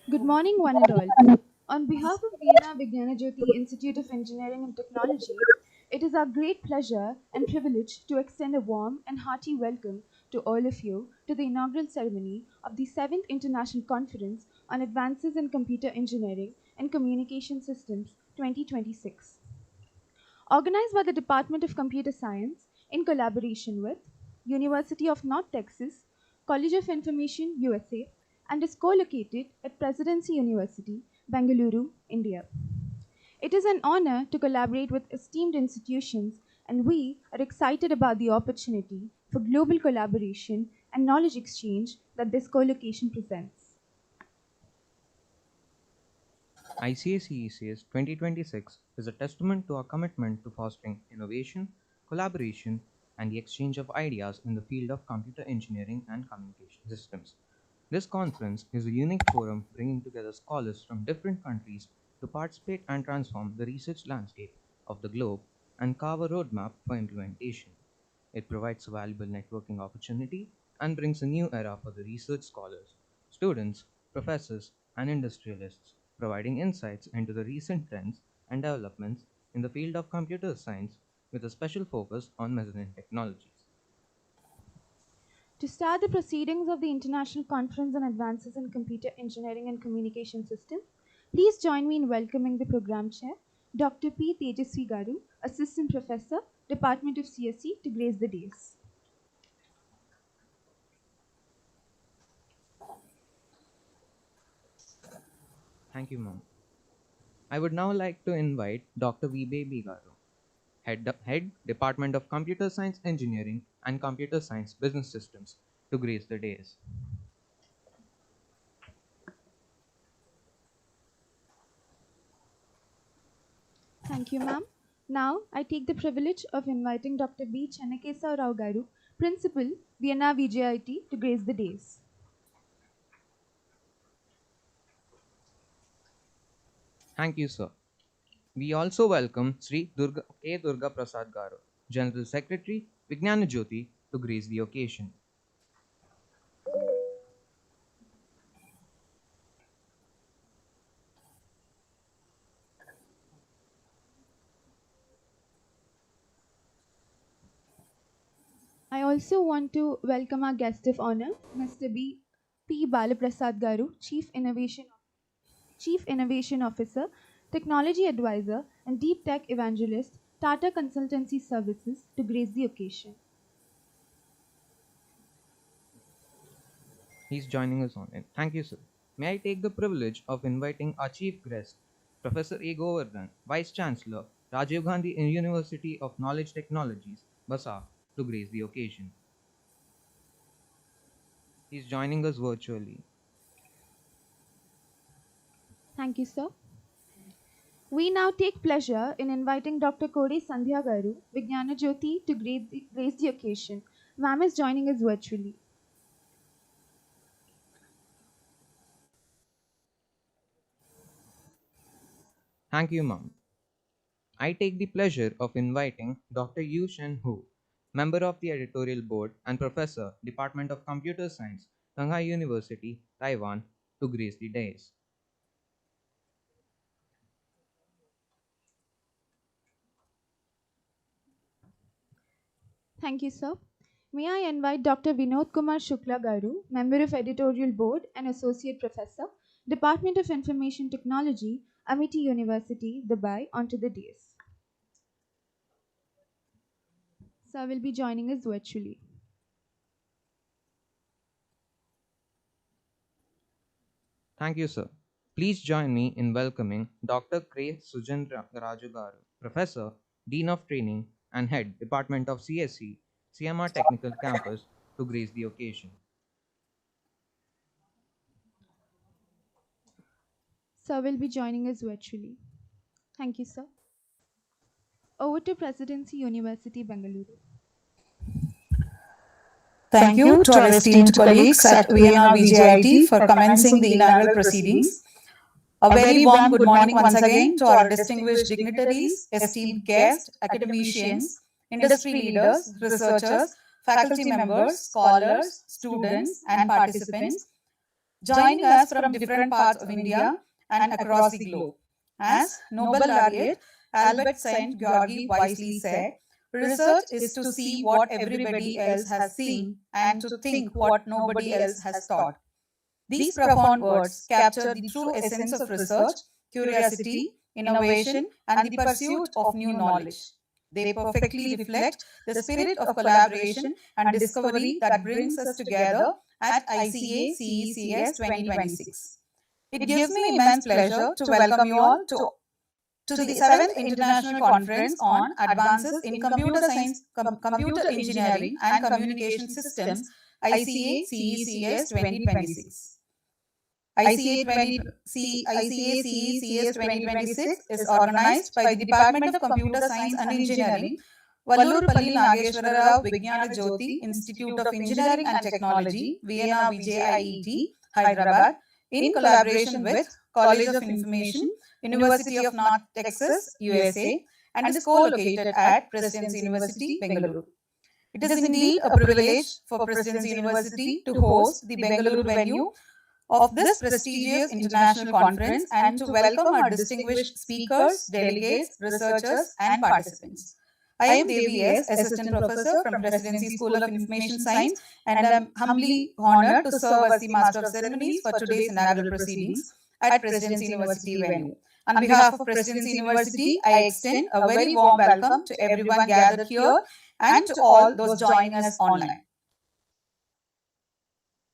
Good morning, one and all. On behalf of VNRVJIET Institute of Engineering and Technology, it is our great pleasure and privilege to extend a warm and hearty welcome to all of you to the inaugural ceremony of the 7th International Conference on Advances in Computer Engineering and Communication Systems 2026. Organized by the Department of Computer Science in collaboration with University of North Texas, College of Information, USA, and is co-located at Presidency University, Bengaluru, India. It is an honor to collaborate with esteemed institutions, and we are excited about the opportunity for global collaboration and knowledge exchange that this co-location presents. ICACECS 2026 is a testament to our commitment to fostering innovation, collaboration, and the exchange of ideas in the field of computer engineering and communication systems. This conference is a unique forum bringing together scholars from different countries to participate and transform the research landscape of the globe and carve a roadmap for implementation. It provides a valuable networking opportunity and brings a new era for the research scholars, students, professors, and industrialists, providing insights into the recent trends and developments in the field of computer science with a special focus on measuring technologies. To start the proceedings of the International Conference on Advances in Computer Engineering and Communication Systems, please join me in welcoming the Program Chair, Dr. P. Tejaswi Garu, Assistant Professor, Department of CSE, to grace the dais. Thank you, ma'am. I would now like to invite Dr. V. Baby Garu, Head Department of Computer Science Engineering and Computer Science Business Systems, to grace the dais. Thank you, ma'am. Now, I take the privilege of inviting Dr. B. Chennakesa Rao Garu, Principal, VNRVJIET, to grace the dais. Thank you, sir. We also welcome Sri Durga Prasad Garu, General Secretary, Vignana Jyoti, to grace the occasion. I also want to welcome our guest of honor, Mr. B. P. Balaprasad Garu, Chief Innovation Officer, Technology Advisor, and Deep Tech Evangelist, Tata Consultancy Services, to grace the occasion. He's joining us online. Thank you, sir. May I take the privilege of inviting our chief guest, Professor A. Govardhan, Vice Chancellor, Rajiv Gandhi University of Knowledge Technologies, Basa, to grace the occasion. He's joining us virtually. Thank you, sir. We now take pleasure in inviting Dr. Kodi Sandhya Garu, Vignana Jyoti, to grace the occasion. Ma'am is joining us virtually. Thank you, ma'am. I take the pleasure of inviting Dr. Yu Shen Hu, member of the editorial board and professor, Department of Computer Science, Shanghai University, Taiwan, to grace the dais. Thank you, sir. May I invite Dr. Vinod Kumar Shukla Garu, member of editorial board and associate professor, Department of Information Technology, Amity University, Dubai, onto the dais. Sir will be joining us virtually. Thank you, sir. Please join me in welcoming Dr. Kray Sujendra Raju Garu, Professor, Dean of Training, and Head, Department of CSE, CMR Technical Campus, to grace the occasion. Sir will be joining us virtually. Thank you, sir. Over to Presidency University, Bengaluru. Thank you to our esteemed colleagues at VNRVJIET for commencing the inaugural proceedings. A very warm good morning once again to our distinguished dignitaries, esteemed guests, academicians, industry leaders, researchers, faculty members, scholars, students, and participants joining us from different parts of India and across the globe. As Nobel laureate Albert Saint Georgi wisely said, research is to see what everybody else has seen and to think what nobody else has thought. These profound words capture the true essence of research, curiosity, innovation, and the pursuit of new knowledge. They perfectly reflect the spirit of collaboration and discovery that brings us together at ICACECS 2026. It gives me immense pleasure to welcome you all to the 7th International Conference on Advances in Computer Science, Computer Engineering and Communication Systems, ICACECS 2026. ICACECS 2026 is organized by the Department of Computer Science and Engineering, Vallurpalli Nageshwara Rao Vignana Jyoti Institute of Engineering and Technology, VNRVJIET, Hyderabad, in collaboration with College of Information, University of North Texas, USA, and is co-located at Presidency University, Bengaluru. It is indeed a privilege for Presidency University to host the Bengaluru venue of this prestigious international conference and to welcome our distinguished speakers, delegates, researchers, and participants. I am Devi S., Assistant Professor from Presidency School of Information Science, and I am humbly honored to serve as the Master of Ceremonies for today's inaugural proceedings at Presidency University venue. On behalf of Presidency University, I extend a very warm welcome to everyone gathered here and to all those joining us online.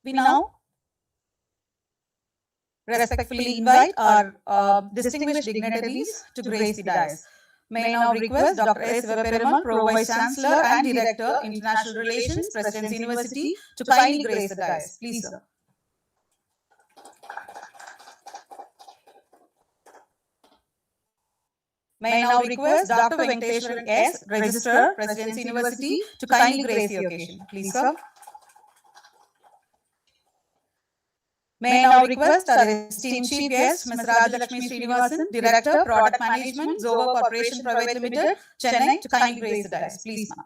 We now respectfully invite our distinguished dignitaries to grace the dais. May I now request Dr. S. Veperimal, Pro Vice Chancellor and Director, International Relations, Presidency University, to kindly grace the dais. Please, sir. May I now request Dr. Venkateshwaran S., Registrar, Presidency University, to kindly grace the occasion. Please, sir. May I now request our esteemed chief guest, Ms. Rajalakshmi Srinivasan, Director, Product Management, Zoho Corporation Private Limited, Chennai, to kindly grace the dais. Please, ma'am.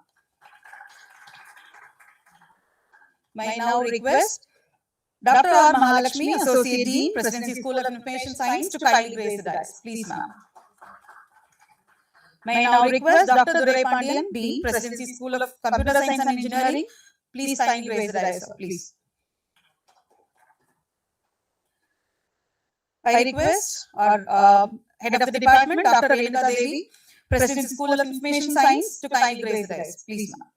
May I now request Dr. R. Mahalakshmi, Associate Dean, Presidency School of Information Science, to kindly grace the dais. Please, ma'am. May I now request Dr. Durai Pandian, Dean, Presidency School of Computer Science and Engineering. Please kindly grace the dais, sir. Please. I request our Head of the Department, Dr. Ravindra Devi, Presidency School of Information Science, to kindly grace the dais. Please, ma'am.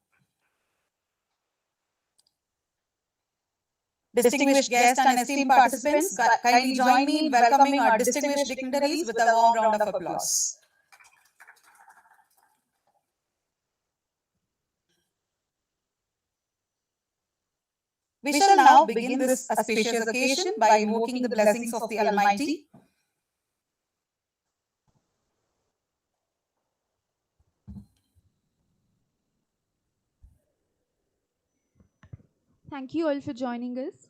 Distinguished guests and esteemed participants, kindly join me in welcoming our distinguished dignitaries with a warm round of applause. We shall now begin this auspicious occasion by invoking the blessings of the Almighty. Thank you all for joining us.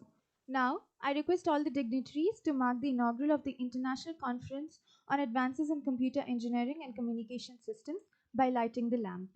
Now, I request all the dignitaries to mark the inaugural of the International Conference on Advances in Computer Engineering and Communication Systems by lighting the lamp.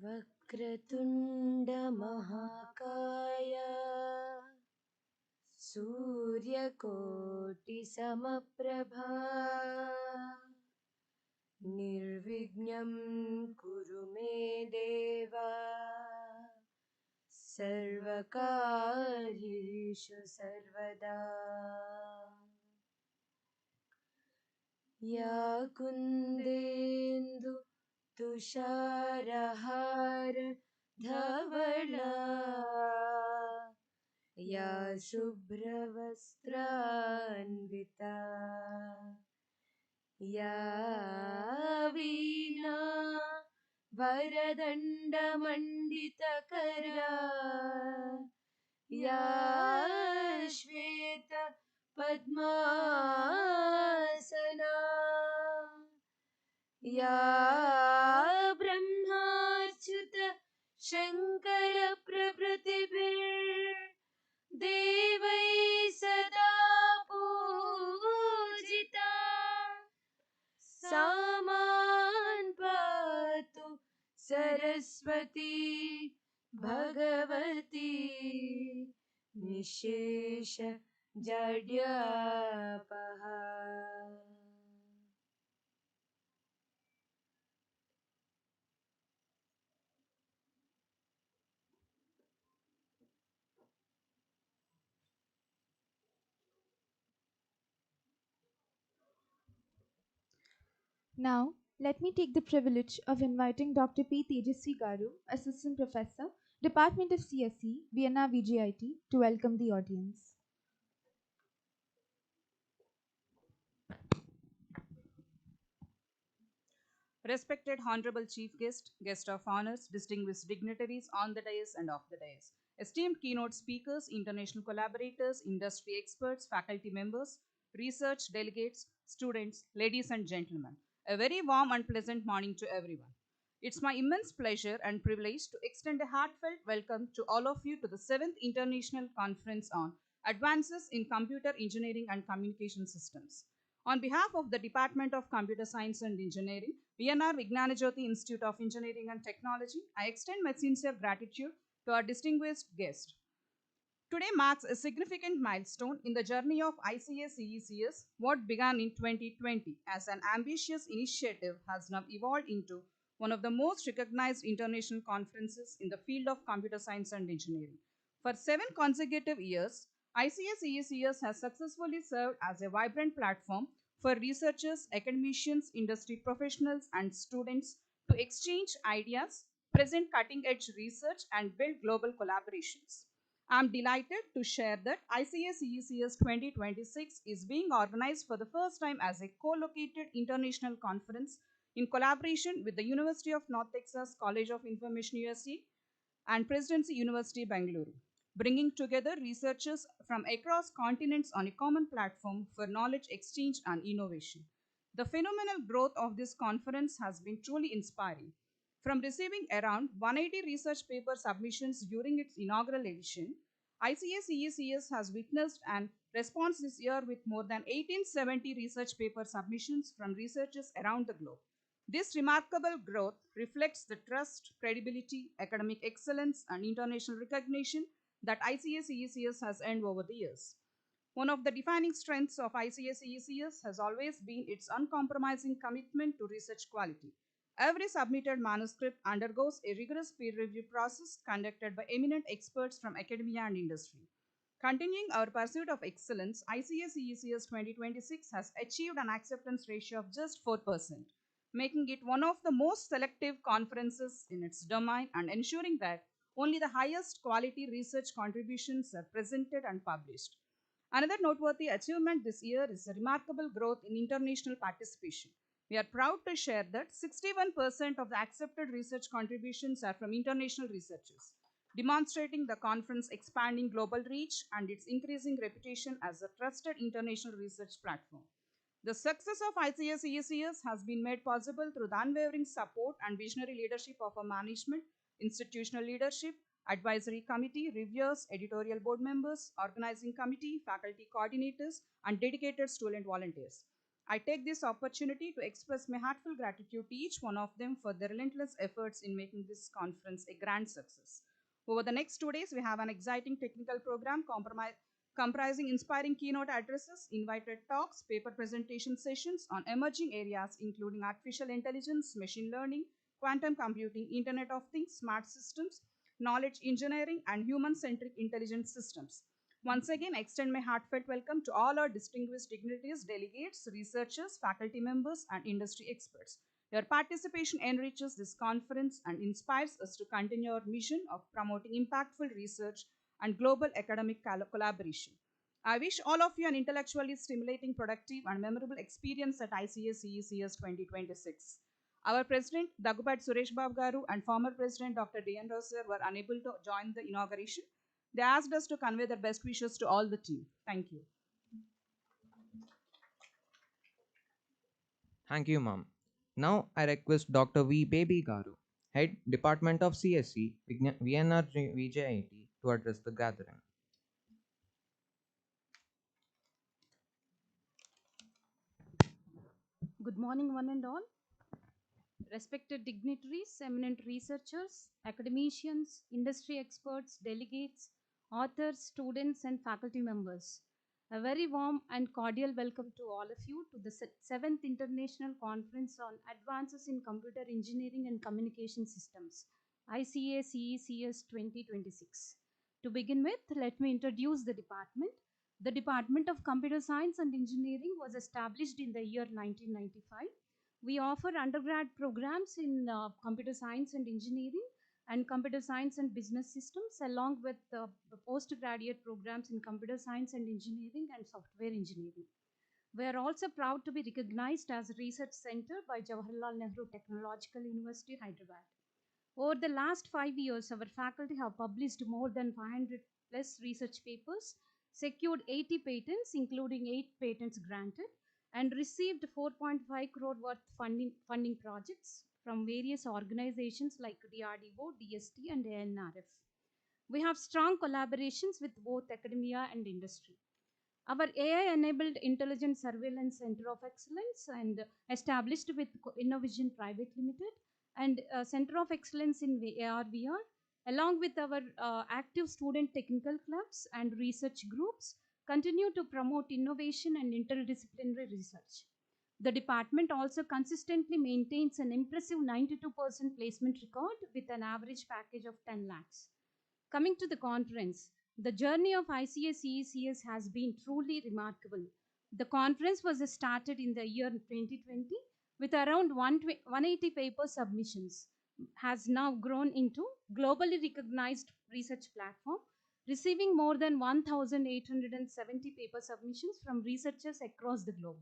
वक्रतुण्डमहाकाय सूर्यकोटिसमप्रभा निर्विघ्नं कुरु मे देव सर्वकार्येषु सर्वदा या कुन्देन्दु तुषारहार धवला या शुभ्रवस्त्रान्विता या वीणा वरदण्डमण्डितकरा या श्वेत पद्मासना या ब्रह्माच्युत शङ्कर प्रभृतिभिर्देवैः सदा पूजिता सा मां पातु Saraswati Bhagwati निःशेष जड्यापहा. Now, let me take the privilege of inviting Dr. P. Tejasvi Garu, Assistant Professor, Department of CSE, VNRVJIET, to welcome the audience. Respected Honorable Chief Guest, Guest of Honors, distinguished dignitaries on the dais and off the dais, esteemed keynote speakers, international collaborators, industry experts, faculty members, research delegates, students, ladies and gentlemen. A very warm and pleasant morning to everyone. It's my immense pleasure and privilege to extend a heartfelt welcome to all of you to the 7th International Conference on Advances in Computer Engineering and Communication Systems. On behalf of the Department of Computer Science and Engineering, VNRVJIET Institute of Engineering and Technology, I extend my sincere gratitude to our distinguished guest. Today marks a significant milestone in the journey of ICACECS. What began in 2020 as an ambitious initiative has now evolved into one of the most recognized international conferences in the field of computer science and engineering. For 7 consecutive years, ICACECS has successfully served as a vibrant platform for researchers, academicians, industry professionals, and students to exchange ideas, present cutting edge research, and build global collaborations. I'm delighted to share that ICACECS 2026 is being organized for the first time as a co-located international conference in collaboration with the University of North Texas College of Information USA and Presidency University Bangalore, bringing together researchers from across continents on a common platform for knowledge exchange and innovation. The phenomenal growth of this conference has been truly inspiring. From receiving around 180 research paper submissions during its inaugural edition, ICACECS has witnessed an response this year with more than 1870 research paper submissions from researchers around the globe. This remarkable growth reflects the trust, credibility, academic excellence, and international recognition that ICACECS has earned over the years. One of the defining strengths of ICACECS has always been its uncompromising commitment to research quality. Every submitted manuscript undergoes a rigorous peer review process conducted by eminent experts from academia and industry. Continuing our pursuit of excellence, ICACECS 2026 has achieved an acceptance ratio of just 4%, making it one of the most selective conferences in its domain and ensuring that only the highest quality research contributions are presented and published. Another noteworthy achievement this year is the remarkable growth in international participation. We are proud to share that 61% of the accepted research contributions are from international researchers, demonstrating the conference expanding global reach and its increasing reputation as a trusted international research platform. The success of ICACECS has been made possible through the unwavering support and visionary leadership of our management, institutional leadership, advisory committee, reviewers, editorial board members, organizing committee, faculty coordinators, and dedicated student volunteers. I take this opportunity to express my heartfelt gratitude to each one of them for their relentless efforts in making this conference a grand success. Over the next 2 days, we have an exciting technical program comprising inspiring keynote addresses, invited talks, paper presentation sessions on emerging areas including artificial intelligence, machine learning, quantum computing, Internet of Things, smart systems, knowledge engineering, and human centric intelligent systems. Once again, I extend my heartfelt welcome to all our distinguished dignitaries, delegates, researchers, faculty members, and industry experts. Your participation enriches this conference and inspires us to continue our mission of promoting impactful research and global academic collaboration. I wish all of you an intellectually stimulating, productive, and memorable experience at ICACECS 2026. Our President, Dagupat Suresh Babu Garu, and former President, Dr. D.N. Rosser, were unable to join the inauguration. They asked us to convey their best wishes to all the team. Thank you. Thank you, ma'am. Now I request Dr. V. Baby Garu, Head Department of CSE, VNRVJIET, to address the gathering. Good morning, one and all. Respected dignitaries, eminent researchers, academicians, industry experts, delegates, authors, students, and faculty members. A very warm and cordial welcome to all of you to the 7th International Conference on Advances in Computer Engineering and Communication Systems, ICACECS 2026. To begin with, let me introduce the department. The Department of Computer Science and Engineering was established in the year 1995. We offer undergrad programs in computer science and engineering and computer science and business systems, along with postgraduate programs in computer science and engineering and software engineering. We are also proud to be recognized as a research center by Jawaharlal Nehru Technological University, Hyderabad. Over the last 5 years, our faculty have published more than 500 plus research papers, secured 80 patents, including 8 patents granted, and received 4.5 crore worth funding projects from various organizations like DRDO, DST, and ANRF. We have strong collaborations with both academia and industry. Our AI-enabled intelligent surveillance center of excellence and established with Innovision Private Limited and Center of Excellence in AR/VR, along with our active student technical clubs and research groups, continue to promote innovation and interdisciplinary research. The department also consistently maintains an impressive 92% placement record with an average package of 10 lakhs. Coming to the conference, the journey of ICACECS has been truly remarkable. The conference was started in the year 2020 with around 180 paper submissions, has now grown into globally recognized research platform, receiving more than 1,870 paper submissions from researchers across the globe.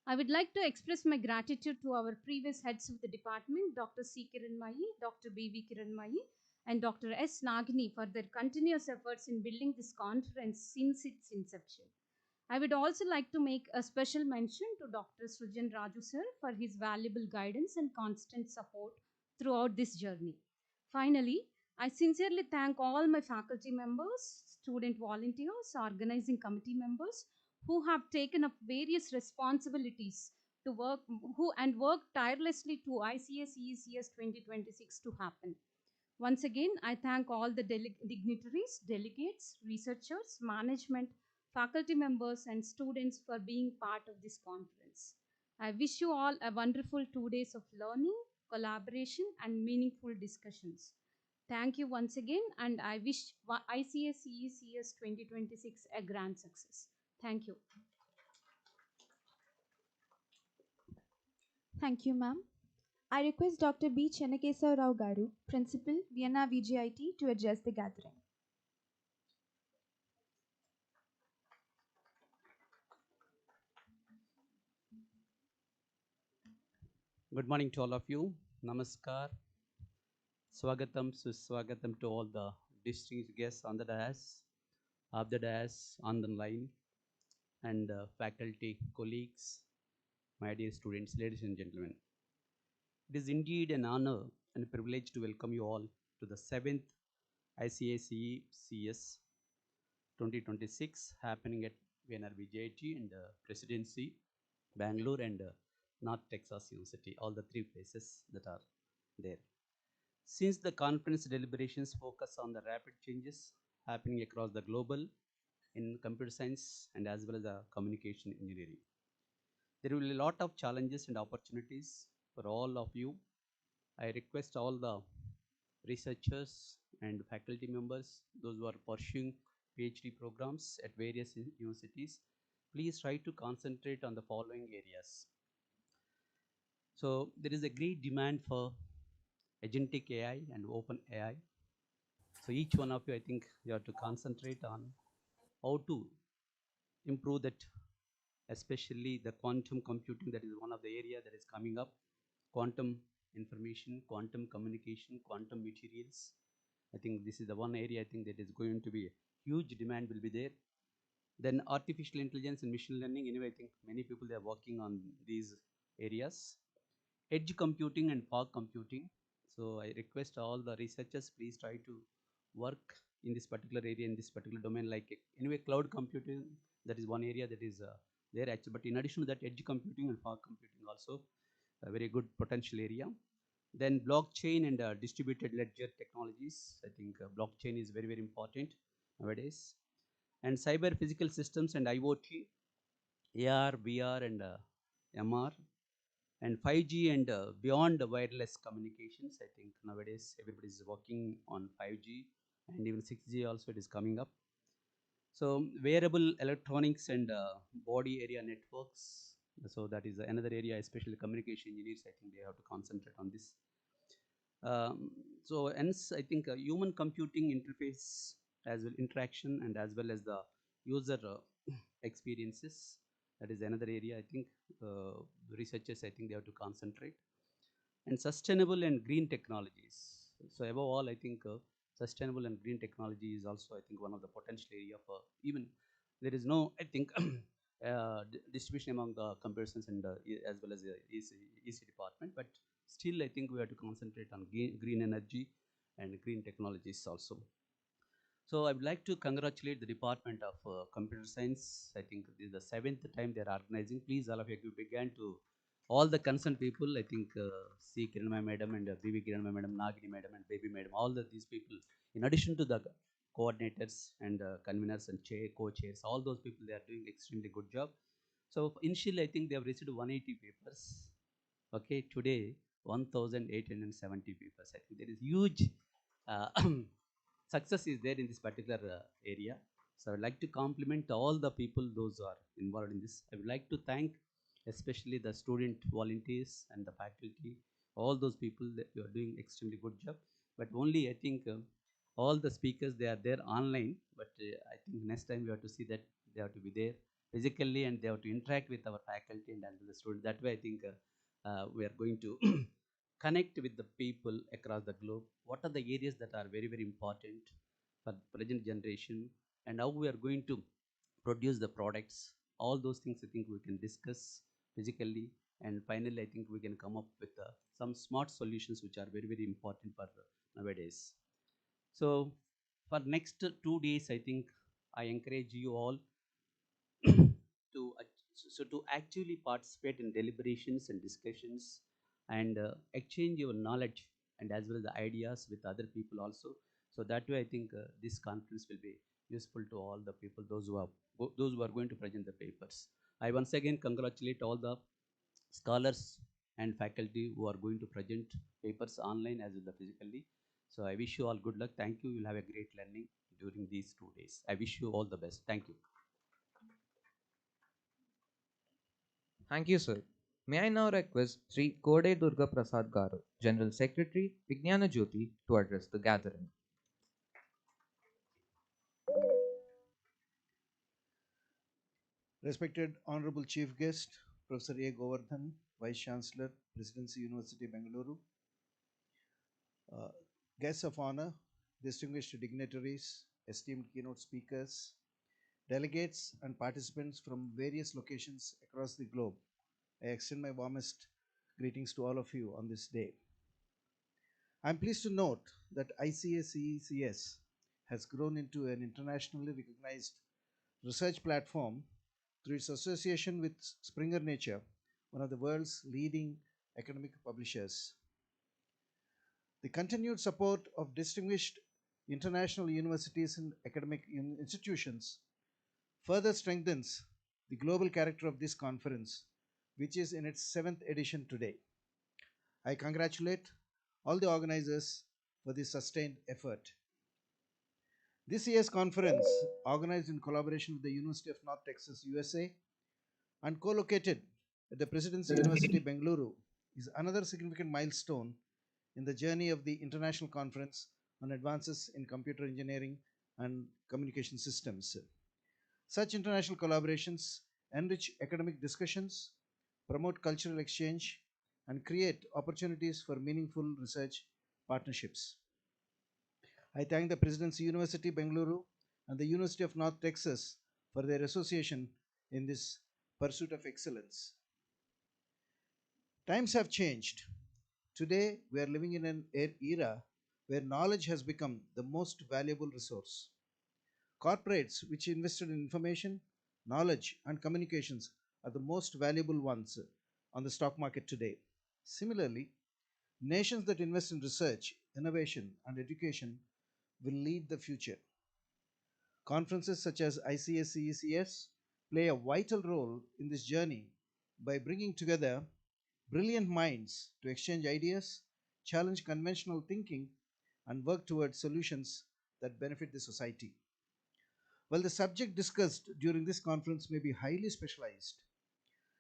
I would like to express my gratitude to our previous heads of the department, Dr. C. Kiranmayi, Dr. B.V. Kiranmayi, and Dr. S. Nagini for their continuous efforts in building this conference since its inception. I would also like to make a special mention to Dr. Srujan Raju sir for his valuable guidance and constant support throughout this journey. Finally, I sincerely thank all my faculty members, student volunteers, organizing committee members who have taken up various responsibilities to work tirelessly to ICACECS 2026 to happen. Once again, I thank all the dignitaries, delegates, researchers, management, faculty members, and students for being part of this conference. I wish you all a wonderful 2 days of learning, collaboration, and meaningful discussions. Thank you once again, and I wish ICACECS 2026 a grand success. Thank you. Thank you, ma'am. I request Dr. B. Chennakesa Rao Garu, Principal, VNRVJIET, to address the gathering. Good morning to all of you. Namaskar. Swagatam, Suswagatam to all the distinguished guests on the dais, off the dais, on the line, and faculty, colleagues, my dear students, ladies and gentlemen. It is indeed an honor and a privilege to welcome you all to the 7th ICACECS 2026 happening at VNRVJIET and Presidency, Bangalore, and North Texas University, all the 3 places that are there. Since the conference deliberations focus on the rapid changes happening across the global in computer science and as well as communication engineering, there will be a lot of challenges and opportunities for all of you. I request all the researchers and faculty members, those who are pursuing PhD programs at various universities, please try to concentrate on the following areas. So there is a great demand for agentic AI and open AI. So each one of you, I think you have to concentrate on how to improve that, especially the quantum computing. That is one of the area that is coming up. Quantum information, quantum communication, quantum materials. I think this is the one area I think that is going to be a huge demand will be there. Then artificial intelligence and machine learning. Anyway, I think many people they are working on these areas. Edge computing and fog computing. So I request all the researchers, please try to work in this particular area, in this particular domain. Like anyway, cloud computing, that is one area that is there actually. But in addition to that, edge computing and fog computing also a very good potential area. Then blockchain and distributed ledger technologies. I think blockchain is very, very important nowadays. And cyber physical systems and IoT, AR, VR, and MR, and 5G and beyond wireless communications. I think nowadays everybody is working on 5G and even 6G also it is coming up. So wearable electronics and body area networks. So that is another area, especially communication engineers. I think they have to concentrate on this. So hence I think human computing interface as well interaction and as well as the user experiences. That is another area I think researchers I think they have to concentrate. and sustainable and green technologies. So above all, I think sustainable and green technology is also, I think, one of the potential area for even there is no, I think, distribution among the comparisons and as well as the EC department, but still, I think we have to concentrate on green energy and green technologies also. So I would like to congratulate the Department of Computer Science. I think this is the seventh time they are organizing. Please, all of you began to all the concerned people. I think C. Kiranmay Madam and B.V. Kiranmay Madam, Nagini Madam and Baby Madam, all these people, in addition to the coordinators and conveners and co-chairs, all those people, they are doing extremely good job. So initially, I think they have received 180 papers. Okay, today 1,870 papers. I think there is huge uh, success is there in this particular area. So I would like to compliment all the people those who are involved in this. I would like to thank especially the student volunteers and the faculty, all those people that you are doing extremely good job. But only I think all the speakers, they are there online, but I think next time we have to see that they have to be there physically and they have to interact with our faculty and the students. That way I think we are going to connect with the people across the globe. What are the areas that are very, very important for present generation, and how we are going to produce the products? All those things I think we can discuss physically, and finally I think we can come up with some smart solutions which are very, very important for nowadays. So for next 2 days, I think I encourage you all to so to actively participate in deliberations and discussions and exchange your knowledge and as well as the ideas with other people also. So that way I think this conference will be useful to all the people, those who are going to present the papers. I once again congratulate all the scholars and faculty who are going to present papers online as well as physically. So I wish you all good luck. Thank you. You'll have a great learning during these 2 days. I wish you all the best. Thank you. Thank you, sir. May I now request Sri Kode Durga Prasad Garu, General Secretary, Vignana Jyoti, to address the gathering. Respected Honorable Chief Guest, Professor A. Govardhan, Vice Chancellor, Presidency University, Bengaluru, uh, guests of honor, distinguished dignitaries, esteemed keynote speakers, delegates, and participants from various locations across the globe, I extend my warmest greetings to all of you on this day. I'm pleased to note that ICACECS has grown into an internationally recognized research platform through its association with Springer Nature, one of the world's leading academic publishers. The continued support of distinguished international universities and academic institutions further strengthens the global character of this conference, which is in its seventh edition today. I congratulate all the organizers for this sustained effort. This year's conference, organized in collaboration with the University of North Texas, USA, and co-located at the Presidency University, Bengaluru, is another significant milestone in the journey of the International Conference on Advances in Computer Engineering and Communication Systems. Such international collaborations enrich academic discussions, promote cultural exchange, and create opportunities for meaningful research partnerships. I thank the Presidency University, Bengaluru, and the University of North Texas for their association in this pursuit of excellence. Times have changed. Today, we are living in an era where knowledge has become the most valuable resource. Corporates which invested in information, knowledge, and communications are the most valuable ones on the stock market today. Similarly, nations that invest in research, innovation, and education will lead the future. Conferences such as ICACECS play a vital role in this journey by bringing together brilliant minds to exchange ideas, challenge conventional thinking, and work towards solutions that benefit the society. While the subject discussed during this conference may be highly specialized,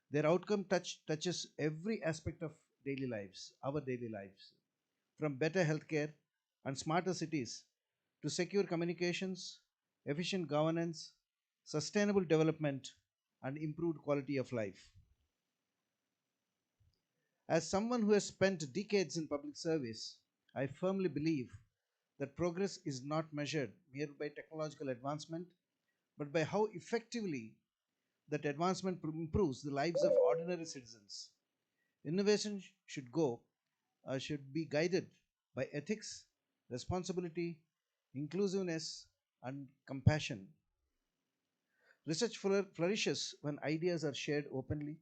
their outcome touches every aspect of daily lives, our daily lives, from better healthcare and smarter cities to secure communications, efficient governance, sustainable development, and improved quality of life. As someone who has spent decades in public service, I firmly believe that progress is not measured merely by technological advancement, but by how effectively that advancement improves the lives of ordinary citizens. Innovation should be guided by ethics, responsibility, inclusiveness, and compassion. Research flourishes when ideas are shared openly,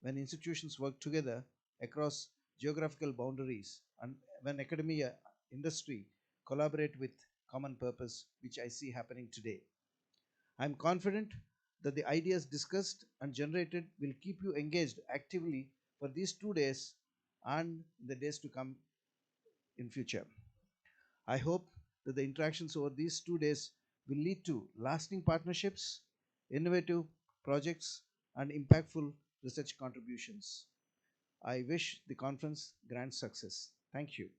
when institutions work together across geographical boundaries, and when academia, industry collaborate with common purpose, which I see happening today. I am confident that the ideas discussed and generated will keep you engaged actively for these 2 days and in the days to come in future. I hope that the interactions over these 2 days will lead to lasting partnerships, innovative projects, and impactful research contributions. I wish the conference grand success. Thank you.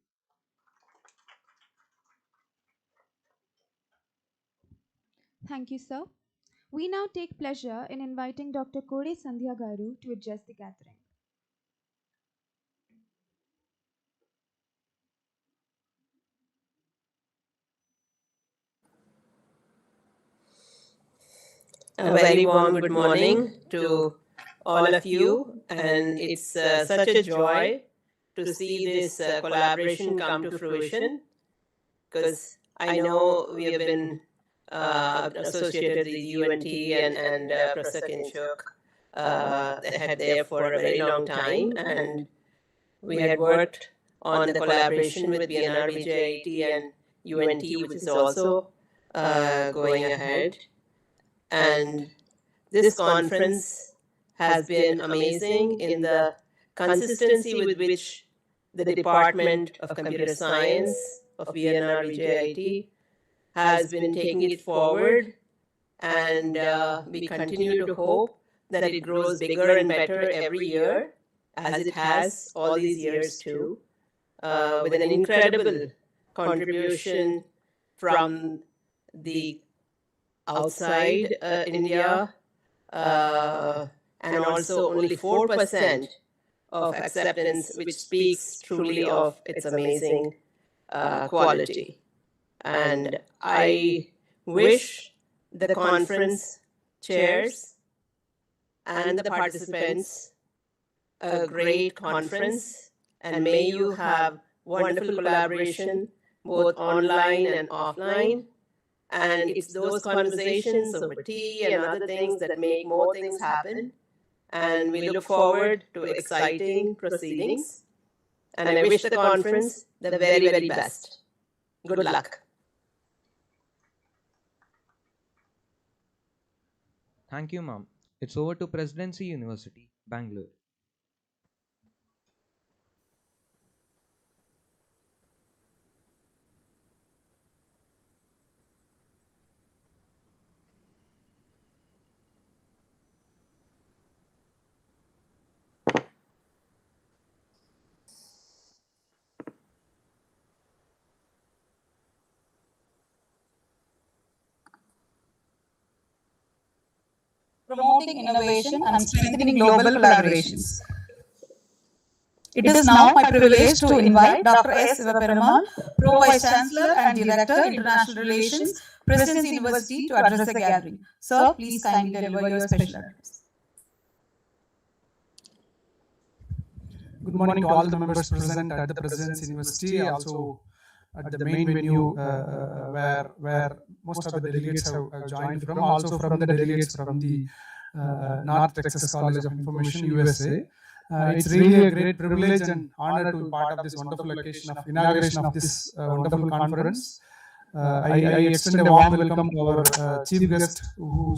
Thank you, sir. We now take pleasure in inviting Dr. Kode Sandhya Garu to address the gathering. A very warm good morning to all of you, and it's such a joy to see this collaboration come to fruition, because I know we have been associated with UNT and Professor Kinshuk, the head there, for a very long time, and we had worked on the collaboration with VNRVJIET and UNT, which is also going ahead. And this conference has been amazing in the consistency with which the Department of Computer Science of VNRVJIT has been taking it forward, and we continue to hope that it grows bigger and better every year, as it has all these years too, with an incredible contribution from the outside India, and also only 4% of acceptance, which speaks truly of its amazing quality. And I wish the conference chairs and the participants a great conference, and may you have wonderful collaboration both online and offline. And it's those conversations over tea and other things that make more things happen. And we look forward to exciting proceedings. And I wish the conference the very, very best. Good luck. Thank you, ma'am. It's over to Presidency University, Bangalore. Promoting innovation and strengthening global collaborations. It is now my privilege to invite Dr. S. Sivaperumal, Pro Vice Chancellor and Director, International Relations, Presidency University, to address the gathering. Sir, please kindly deliver your special address. Good morning to all the members present at the Presidency University, also at the main venue where most of the delegates have joined from, also from the delegates from the North Texas College of Information, USA. It's really a great privilege and honor to be part of this wonderful occasion of inauguration of this wonderful conference. I extend a warm welcome to our chief guest, who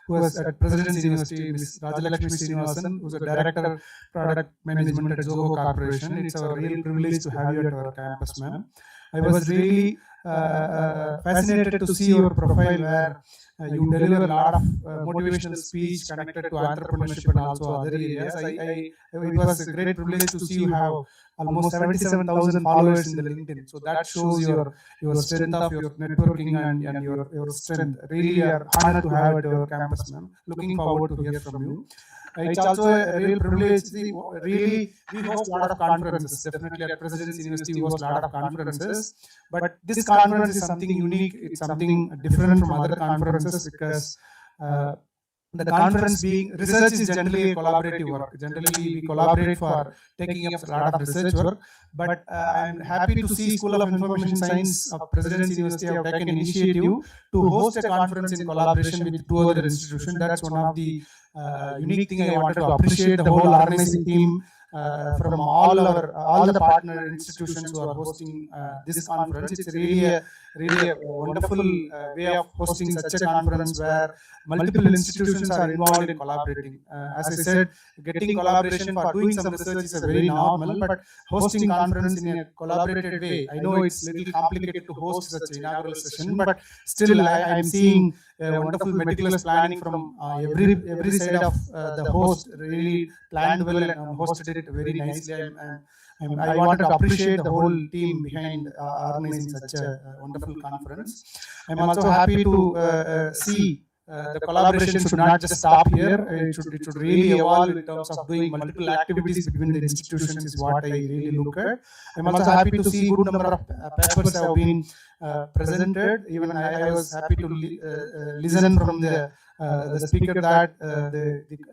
was at Presidency University, Ms. Rajalakshmi Srinivasan, who's a Director Product Management at Zoho Corporation. It's a real privilege to have you at our campus, ma'am. I was really fascinated to see your profile, where You deliver a lot of motivational speech connected to entrepreneurship and also other areas. It was a great privilege to see you have almost 77,000 followers in the LinkedIn. So that shows your strength of your networking and your strength. Really, we are honored to have at your campus, ma'am. Looking forward to hear from you. It's also a real privilege. Really, we host a lot of conferences. Definitely at Presidency University, we host a lot of conferences. But this conference is something unique. It's something different from other conferences because the conference being research is generally a collaborative work. Generally, we collaborate for taking up a lot of research work. But I'm happy to see School of Information Science of Presidency University have taken initiative to host a conference in collaboration with two other institutions. That's one of the unique thing I wanted to appreciate the whole organizing team from all the partner institutions who are hosting this conference. It's really a wonderful way of hosting such a conference where multiple institutions are involved in collaborating. As I said, getting collaboration for doing some research is a very normal, but hosting conference in a collaborated way, I know it's a little complicated to host such an inaugural session, but still I'm seeing wonderful meticulous planning from every side of the host. Really planned well and hosted it very nicely. I wanted to appreciate the whole team behind organizing such a wonderful conference. I'm also happy to see the collaboration should not just stop here. It should really evolve in terms of doing multiple activities between the institutions is what I really look at. I'm also happy to see good number of papers have been presented. Even I was happy to listen from the speaker that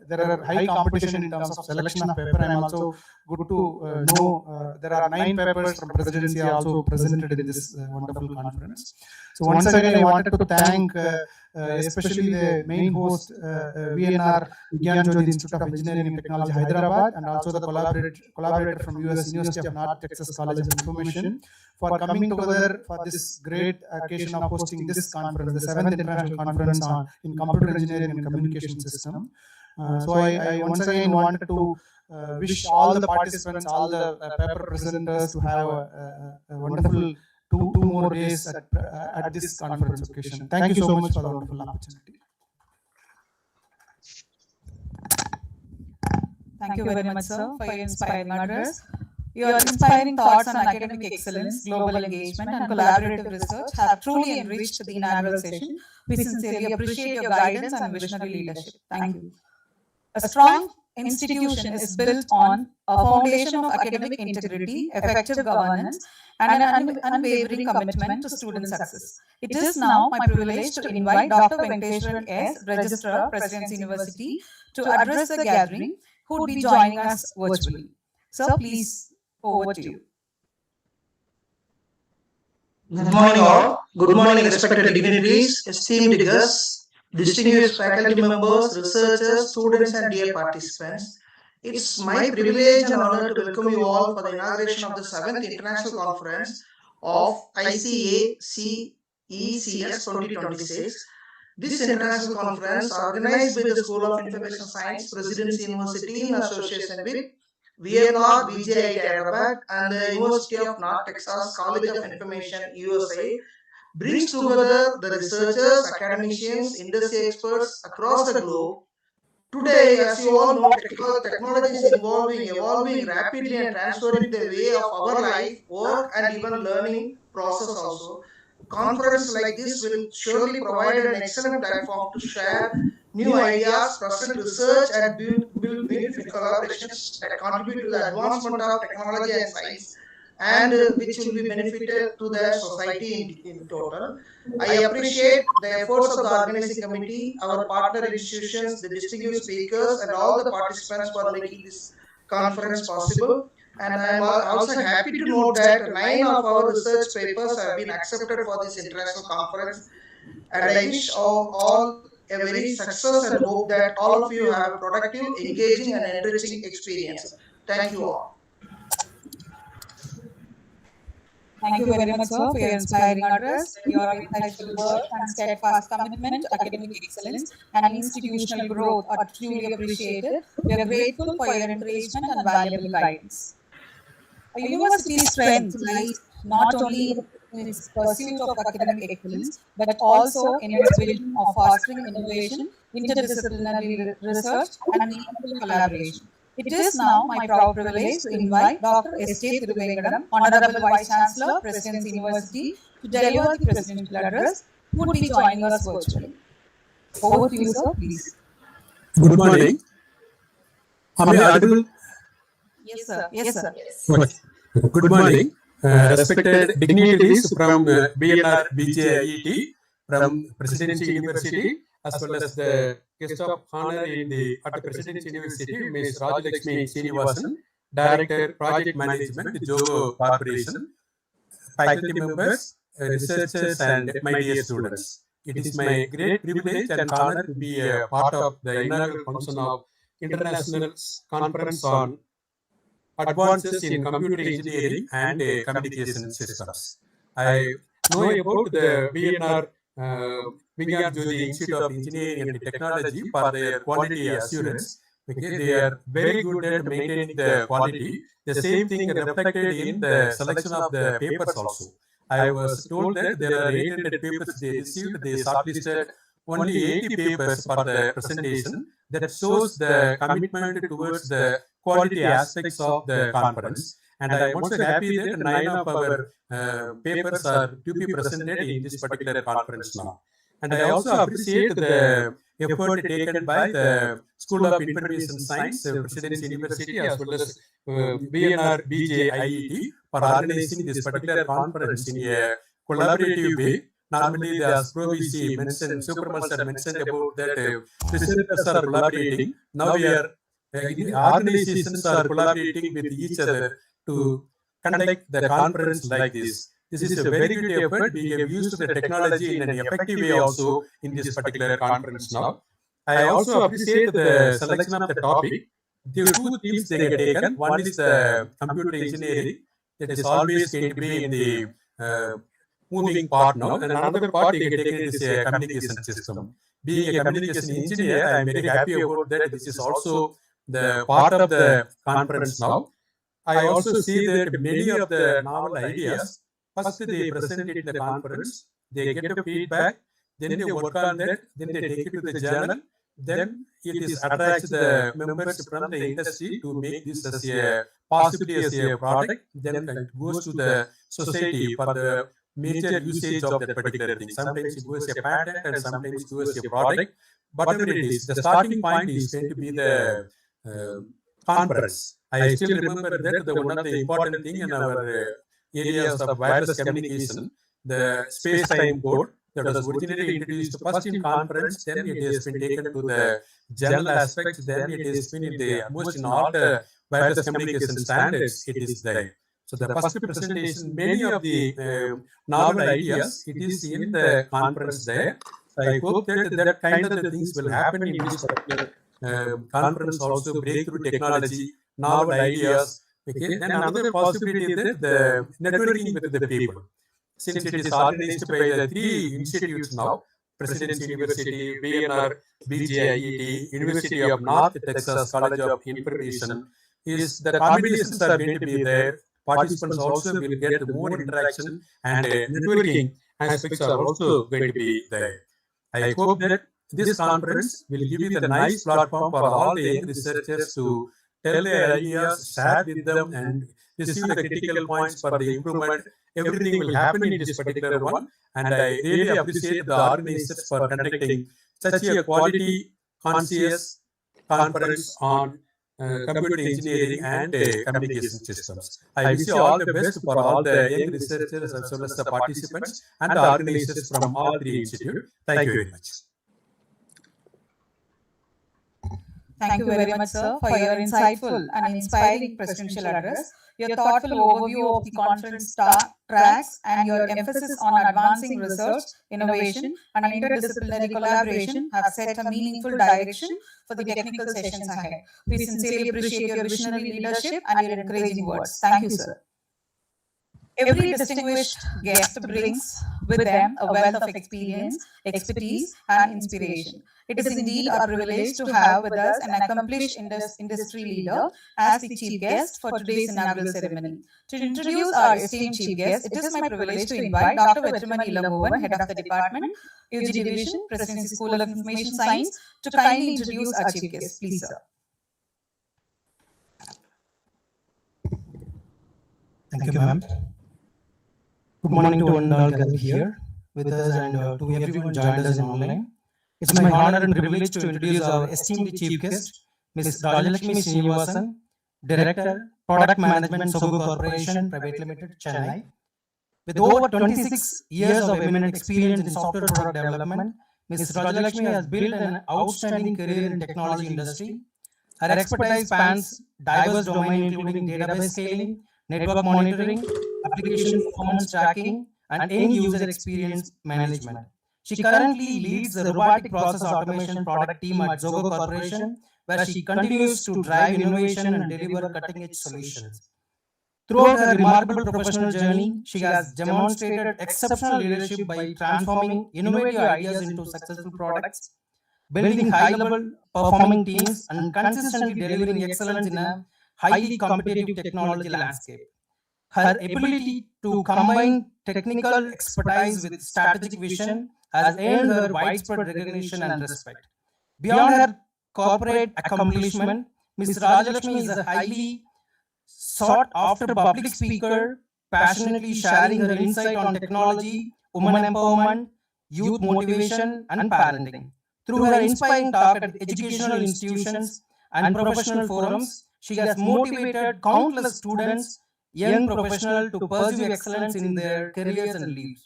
there are high competition in terms of selection of paper. I'm also good to know there are 9 papers from presidency also presented in this wonderful conference. So once again, I wanted to thank especially the main host, VNRVJIET Institute of Engineering and Technology, Hyderabad, and also the collaborator from University of North Texas College of Information for coming together for this great occasion of hosting this conference, the 7th International Conference in Computer Engineering and Communication System. So I once again wanted to wish all the participants, all the paper presenters to have a wonderful two more days at this conference occasion. Thank you so much for the wonderful opportunity. Thank you very much, sir, for your inspiring address. Your inspiring thoughts on academic excellence, global engagement, and collaborative research have truly enriched the inaugural session. We sincerely appreciate your guidance and visionary leadership. Thank you. A strong institution is built on a foundation of academic integrity, effective governance, and an unwavering commitment to student success. It is now my privilege to invite Dr. Venkateswaran S., Registrar, Presidency University, to address the gathering, who would be joining us virtually. Sir, please, over to you. Good morning, all. Good morning, respected dignitaries, esteemed guests, distinguished faculty members, researchers, students, and dear participants. It's my privilege and honor to welcome you all for the inauguration of the 7th International Conference of ICACECS 2026. This international conference, organized by the School of Information Science, Presidency University in association with VNRVJIET Hyderabad and the University of North Texas College of Information, USA, brings together the researchers, academicians, industry experts across the globe. Today, as you all know, technology is evolving rapidly and transforming the way of our life, work, and even learning process also. Conferences like this will surely provide an excellent platform to share new ideas, present research, and build meaningful collaborations that contribute to the advancement of technology and science, and which will be benefited to the society in total. I appreciate the efforts of the organizing committee, our partner institutions, the distinguished speakers, and all the participants for making this conference possible. And I am also happy to note that 9 of our research papers have been accepted for this international conference. And I wish all a very success and hope that all of you have a productive, engaging, and enriching experience. Thank you all. Thank you very much, sir, for your inspiring address. Your insightful work and steadfast commitment to academic excellence and institutional growth are truly appreciated. We are grateful for your encouragement and valuable guidance. A university's strength lies not only in its pursuit of academic excellence, but also in its vision of fostering innovation, interdisciplinary research, and meaningful collaboration. It is now my proud privilege to invite Dr. S.J. Thiruvengadam, Honorable Vice Chancellor, Presidency University, to deliver the presidential address, who would be joining us virtually. Over to you, sir, please. Good morning. Am I audible? Yes, sir. Yes, sir. Good morning, respected dignitaries from VNRVJIET, from Presidency University, as well as the guest of honor at the Presidency University, Ms. Rajalakshmi Srinivasan, Director Project Management, Jogo Corporation, faculty members, researchers, and my dear students. It is my great privilege and honor to be a part of the inaugural function of International Conference on Advances in Computer Engineering and Communication Systems. I know about the VNRVJIET Institute of Engineering and Technology for their quality assurance. Okay, they are very good at maintaining the quality. The same thing reflected in the selection of the papers also. I was told that there are 800 papers they received. They shortlisted only 80 papers for the presentation. That shows the commitment towards the quality aspects of the conference. And I am also happy that 9 of our papers are to be presented in this particular conference now. And I also appreciate the effort taken by the School of Information Science, Presidency University, as well as VNRVJIET for organizing this particular conference in a collaborative way. Normally, the Asprovici mentioned, Superman sir mentioned about that researchers are collaborating. Now we are, organizations are collaborating with each other to conduct the conference like this. This is a very good effort. We have used the technology in an effective way also in this particular conference now. I also appreciate the selection of the topic. The two themes they have taken. One is the computer engineering, that is always going to be in the moving part now, and another part they have taken is a communication system. Being a communication engineer, I am very happy about that. This is also the part of the conference now. I also see that many of the novel ideas, first they present it in the conference, they get the feedback, then they work on that, then they take it to the journal, then it attracts the members from the industry to make this as a possibly as a product, then it goes to the society for the major usage of that particular thing. Sometimes it goes a patent and sometimes it goes a product. Whatever it is, the starting point is going to be the conference. I still remember that one of the important thing in our areas of wireless communication, the space-time code that was originally introduced first in conference, then it has been taken to the general aspects, then it has been in the almost in all the wireless communication standards, it is there. So the first presentation, many of the novel ideas, it is in the conference there. So I hope that kind of the things will happen in this particular conference also, breakthrough technology, novel ideas. Okay, then another possibility that the networking with the people. Since it is organized by the 3 institutes now, Presidency University, VNRVJIET, University of North Texas College of Information, is the combinations are going to be there. Participants also will get more interaction and networking aspects are also going to be there. I hope that this conference will give you the nice platform for all the young researchers to tell their ideas, share with them, and receive the critical points for the improvement. Everything will happen in this particular one, and I really appreciate the organizers for conducting such a quality conscious conference on computer engineering and communication systems. I wish you all the best for all the young researchers as well as the participants and the organizers from all 3 institutes. Thank you very much. Thank you very much, sir, for your insightful and inspiring presidential address, your thoughtful overview of the conference tracks, and your emphasis on advancing research, innovation, and interdisciplinary collaboration have set a meaningful direction for the technical sessions ahead. We sincerely appreciate your visionary leadership and your encouraging words. Thank you, sir. Every distinguished guest brings with them a wealth of experience, expertise, and inspiration. It is indeed our privilege to have with us an accomplished industry leader as the chief guest for today's inaugural ceremony. To introduce our esteemed chief guest, it is my privilege to invite Dr. Vetraman Ilangovan, Head of the Department, UG Division, Presidency School of Information Science, to kindly introduce our chief guest. Please, sir. Thank you, ma'am. Good morning to one and all gathered here with us and to everyone joined us in online. It's my honor and privilege to introduce our esteemed chief guest, Ms. Rajalakshmi Srinivasan, Director, Product Management, Sogo Corporation, Private Limited, Chennai. With over 26 years of eminent experience in software product development, Ms. Rajalakshmi has built an outstanding career in technology industry. Her expertise spans diverse domains including database scaling, network monitoring, application performance tracking, and end-user experience management. She currently leads the robotic process automation product team at Zogo Corporation, where she continues to drive innovation and deliver cutting-edge solutions. Throughout her remarkable professional journey, she has demonstrated exceptional leadership by transforming innovative ideas into successful products, building high-level performing teams, and consistently delivering excellence in a highly competitive technology landscape. Her ability to combine technical expertise with strategic vision has earned her widespread recognition and respect. Beyond her corporate accomplishment, Ms. Rajalakshmi is a highly sought-after public speaker, passionately sharing her insight on technology, women empowerment, youth motivation, and parenting. Through her inspiring talk at educational institutions and professional forums, she has motivated countless students, young professionals to pursue excellence in their careers and lives.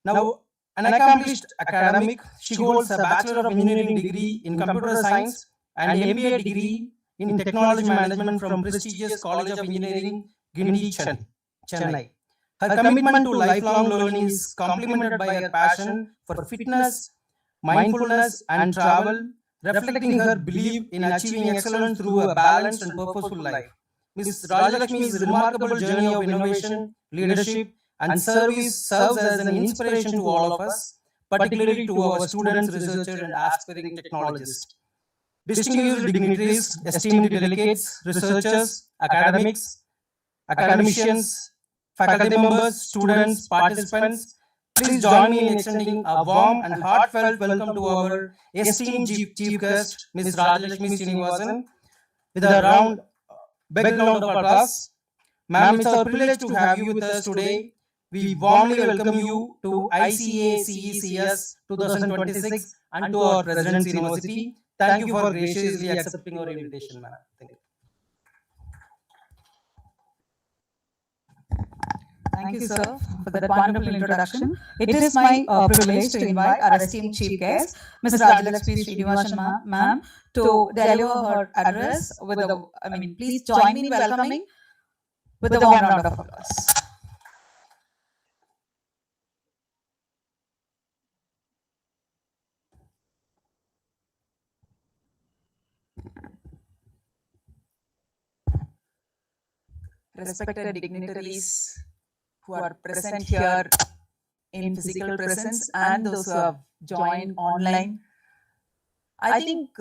Now, an accomplished academic, she holds a Bachelor of Engineering degree in Computer Science and MBA degree in Technology Management from prestigious College of Engineering, Gindi, Chennai. Her commitment to lifelong learning is complemented by her passion for fitness, mindfulness, and travel, reflecting her belief in achieving excellence through a balanced and purposeful life. Ms. Rajalakshmi's remarkable journey of innovation, leadership, and service serves as an inspiration to all of us, particularly to our students, researchers, and aspiring technologists. Distinguished dignitaries, esteemed delegates, researchers, academicians, faculty members, students, participants, please join me in extending a warm and heartfelt welcome to our esteemed chief guest, Ms. Rajalakshmi Srinivasan, with a big round of applause. Ma'am, it's our privilege to have you with us today. We warmly welcome you to ICACECS 2026 and to our President's University. Thank you for graciously accepting our invitation, ma'am. Thank you. Thank you, sir, for that wonderful introduction. It is my privilege to invite our esteemed chief guest, Ms. Rajalakshmi Srinivasan, ma'am, to deliver her address with please join me in welcoming with a warm round of applause. Respected dignitaries who are present here in physical presence and those who have joined online. I think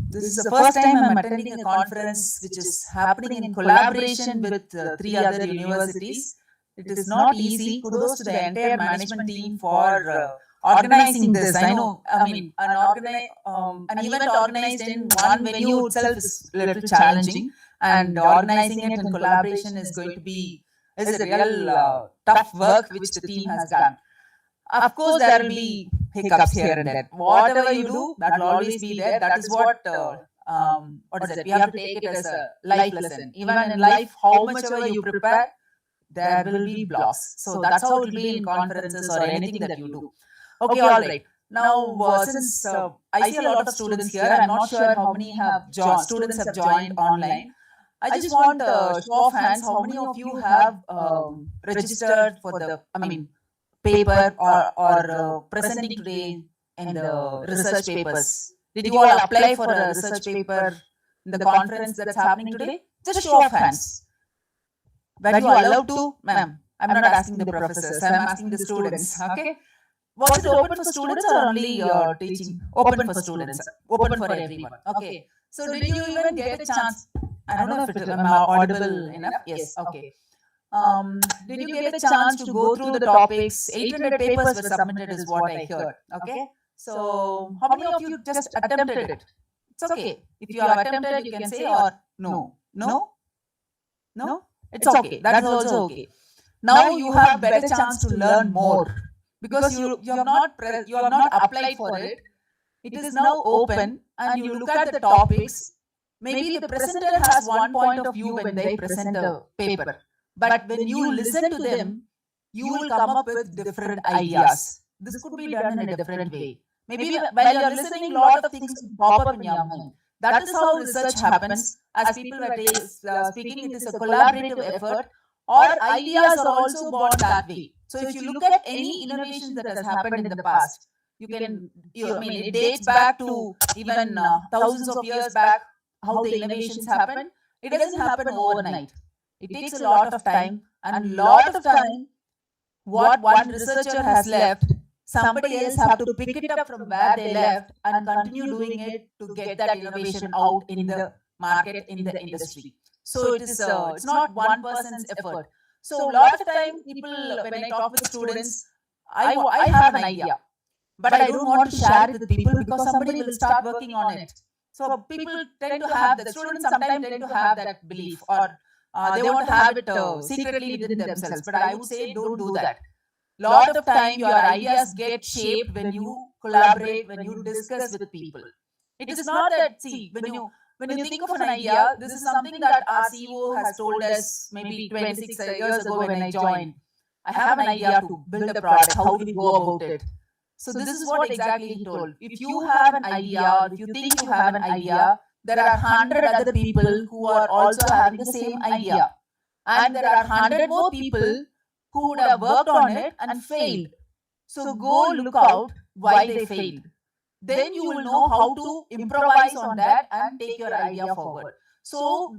this is the first time I'm attending a conference which is happening in collaboration with 3 other universities. It is not easy. Kudos to the entire management team for organizing this. I know, an event organized in one venue itself is a little challenging, and organizing it in collaboration is going to be a real tough work which the team has done. Of course, there will be hiccups here and there. Whatever you do, that will always be there. That is what is it? We have to take it as a life lesson. Even in life, how much ever you prepare, there will be blocks. So that's how it will be in conferences or anything that you do. Okay, all right. Now, since I see a lot of students here, I'm not sure how many students have joined online. I just want a show of hands. How many of you have registered for the, paper or presenting today in the research papers? Did you all apply for a research paper in the conference that's happening today? Just show of hands. Were you allowed to, ma'am? I'm not asking the professors, I'm asking the students. Okay. Was it open for students or only teaching? Open for students, open for everyone. Okay. So did you even get a chance? I don't know if I'm audible enough. Yes. Okay. Did you get a chance to go through the topics? 800 papers were submitted is what I heard. Okay. So how many of you just attempted it? It's okay. If you have attempted, you can say or no. No? No? It's okay. That's also okay. Now you have better chance to learn more because you have not applied for it. It is now open and you look at the topics. Maybe the presenter has one point of view when they present a paper. But when you listen to them, you will come up with different ideas. This could be done in a different way. Maybe while you're listening, a lot of things pop up in your mind. That is how research happens. As people were speaking, it is a collaborative effort, or ideas are also born that way. So if you look at any innovations that has happened in the past, it dates back to even thousands of years back, how the innovations happen. It doesn't happen overnight. It takes a lot of time, and a lot of time, what one researcher has left, somebody else have to pick it up from where they left and continue doing it to get that innovation out in the market, in the industry. So it's not one person's effort. So a lot of time people, when I talk with students, I have an idea, but I don't want to share it with people because somebody will start working on it. So people tend to have that, students sometimes tend to have that belief, or they want to have it secretly within themselves. But I would say don't do that. Lot of time your ideas get shaped when you collaborate, when you discuss with people. It is not that, see, when you think of an idea, this is something that our CEO has told us maybe 26 years ago when I joined. I have an idea to build a product. How do we go about it? So this is what exactly he told. If you have an idea, or if you think you have an idea, there are 100 other people who are also having the same idea. And there are 100 more people who would have worked on it and failed. So go look out why they failed. Then you will know how to improvise on that and take your idea forward. So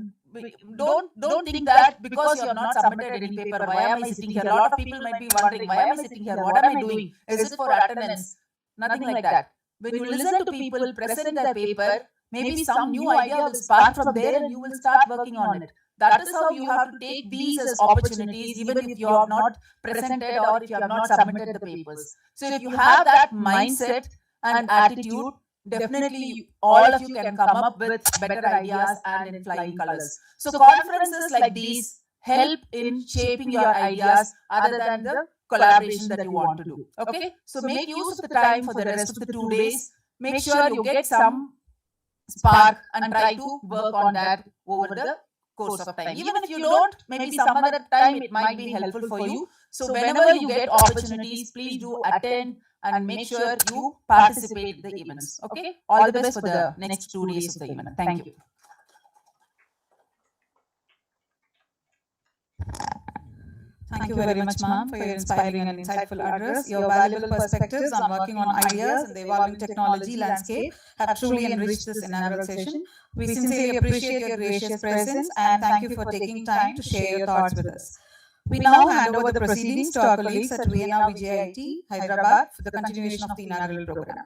don't think that because you have not submitted any paper, why am I sitting here? A lot of people might be wondering, why am I sitting here? What am I doing? Is it for attendance? Nothing like that. When you listen to people present their paper, maybe some new idea will spark from there and you will start working on it. That is how you have to take these as opportunities, even if you have not presented or if you have not submitted the papers. So if you have that mindset and attitude, definitely all of you can come up with better ideas and in flying colors. So conferences like these help in shaping your ideas other than the collaboration that you want to do. Okay, so make use of the time for the rest of the 2 days. Make sure you get some spark and try to work on that over the course of time. Even if you don't, maybe some other time it might be helpful for you. So whenever you get opportunities, please do attend and make sure you participate in the events. Okay, all the best for the next 2 days of the event. Thank you. Thank you very much, ma'am, for your inspiring and insightful address. Your valuable perspectives on working on ideas in the evolving technology landscape have truly enriched this inaugural session. We sincerely appreciate your gracious presence and thank you for taking time to share your thoughts with us. We now hand over the proceedings to our colleagues at VNRVJIET, Hyderabad, for the continuation of the inaugural program.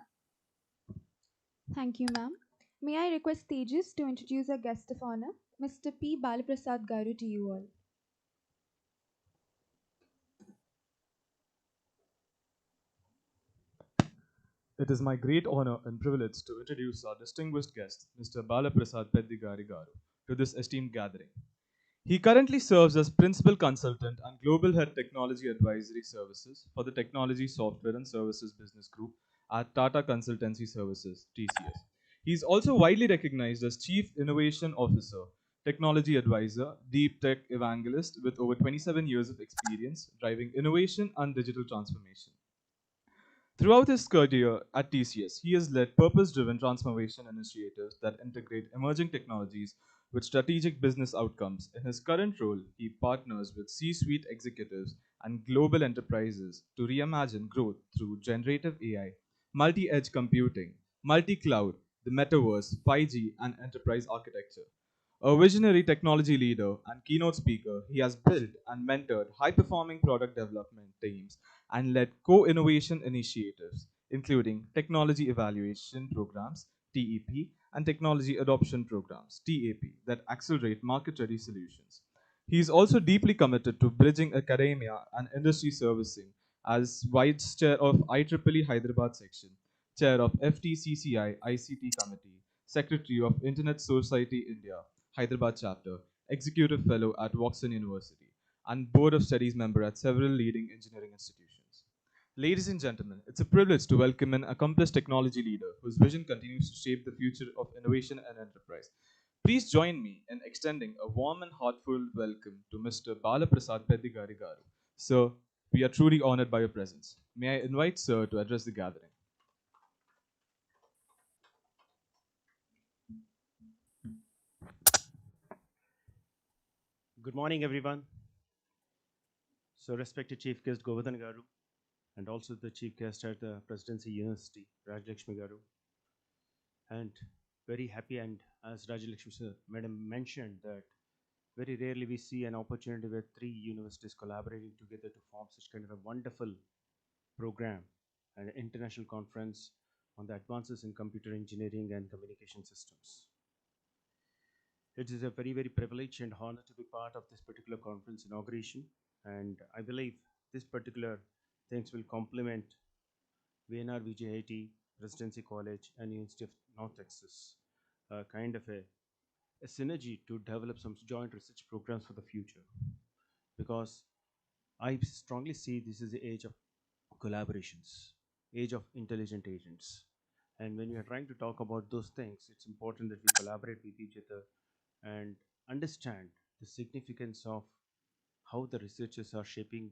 Thank you, ma'am. May I request Tejas to introduce our guest of honor, Mr. P. Balaprasad Garu, to you all. It is my great honor and privilege to introduce our distinguished guest, Mr. Balaprasad Peddigari Garu, to this esteemed gathering. He currently serves as Principal Consultant and Global Head Technology Advisory Services for the Technology Software and Services Business Group at Tata Consultancy Services, TCS. He is also widely recognized as Chief Innovation Officer, Technology Advisor, Deep Tech Evangelist with over 27 years of experience driving innovation and digital transformation. Throughout his career at TCS, he has led purpose-driven transformation initiatives that integrate emerging technologies with strategic business outcomes. In his current role, he partners with C-suite executives and global enterprises to reimagine growth through generative AI, multi-edge computing, multi-cloud, the metaverse, 5G, and enterprise architecture. A visionary technology leader and keynote speaker, he has built and mentored high performing product development teams and led co innovation initiatives, including technology evaluation programs, TEP, and technology adoption programs, TAP, that accelerate market ready solutions. He is also deeply committed to bridging academia and industry servicing as Vice Chair of IEEE Hyderabad Section, Chair of FTCCI ICT Committee, Secretary of Internet Society India, Hyderabad chapter, executive fellow at Watson University, and board of studies member at several leading engineering institutions. Ladies and gentlemen, it's a privilege to welcome an accomplished technology leader whose vision continues to shape the future of innovation and enterprise. Please join me in extending a warm and heartfelt welcome to Mr. Bala Prasad Peddigari Garu. Sir, we are truly honored by your presence. May I invite Sir to address the gathering? Good morning, everyone. So, respected Chief Guest Govardhan Garu, and also the Chief Guest at the Presidency University, Rajalakshmi Garu, and very happy. And as Rajalakshmi sir, Madam mentioned, that very rarely we see an opportunity where three universities collaborating together to form such kind of a wonderful program, an international conference on the advances in computer engineering and communication systems. It is a very, very privilege and honor to be part of this particular conference inauguration. And I believe this particular things will complement VNRVJIET, Residency College, and University of North Texas, kind of a synergy to develop some joint research programs for the future. Because I strongly see this is the age of collaborations, age of intelligent agents. And when we are trying to talk about those things, it's important that we collaborate with each other and understand the significance of how the researchers are shaping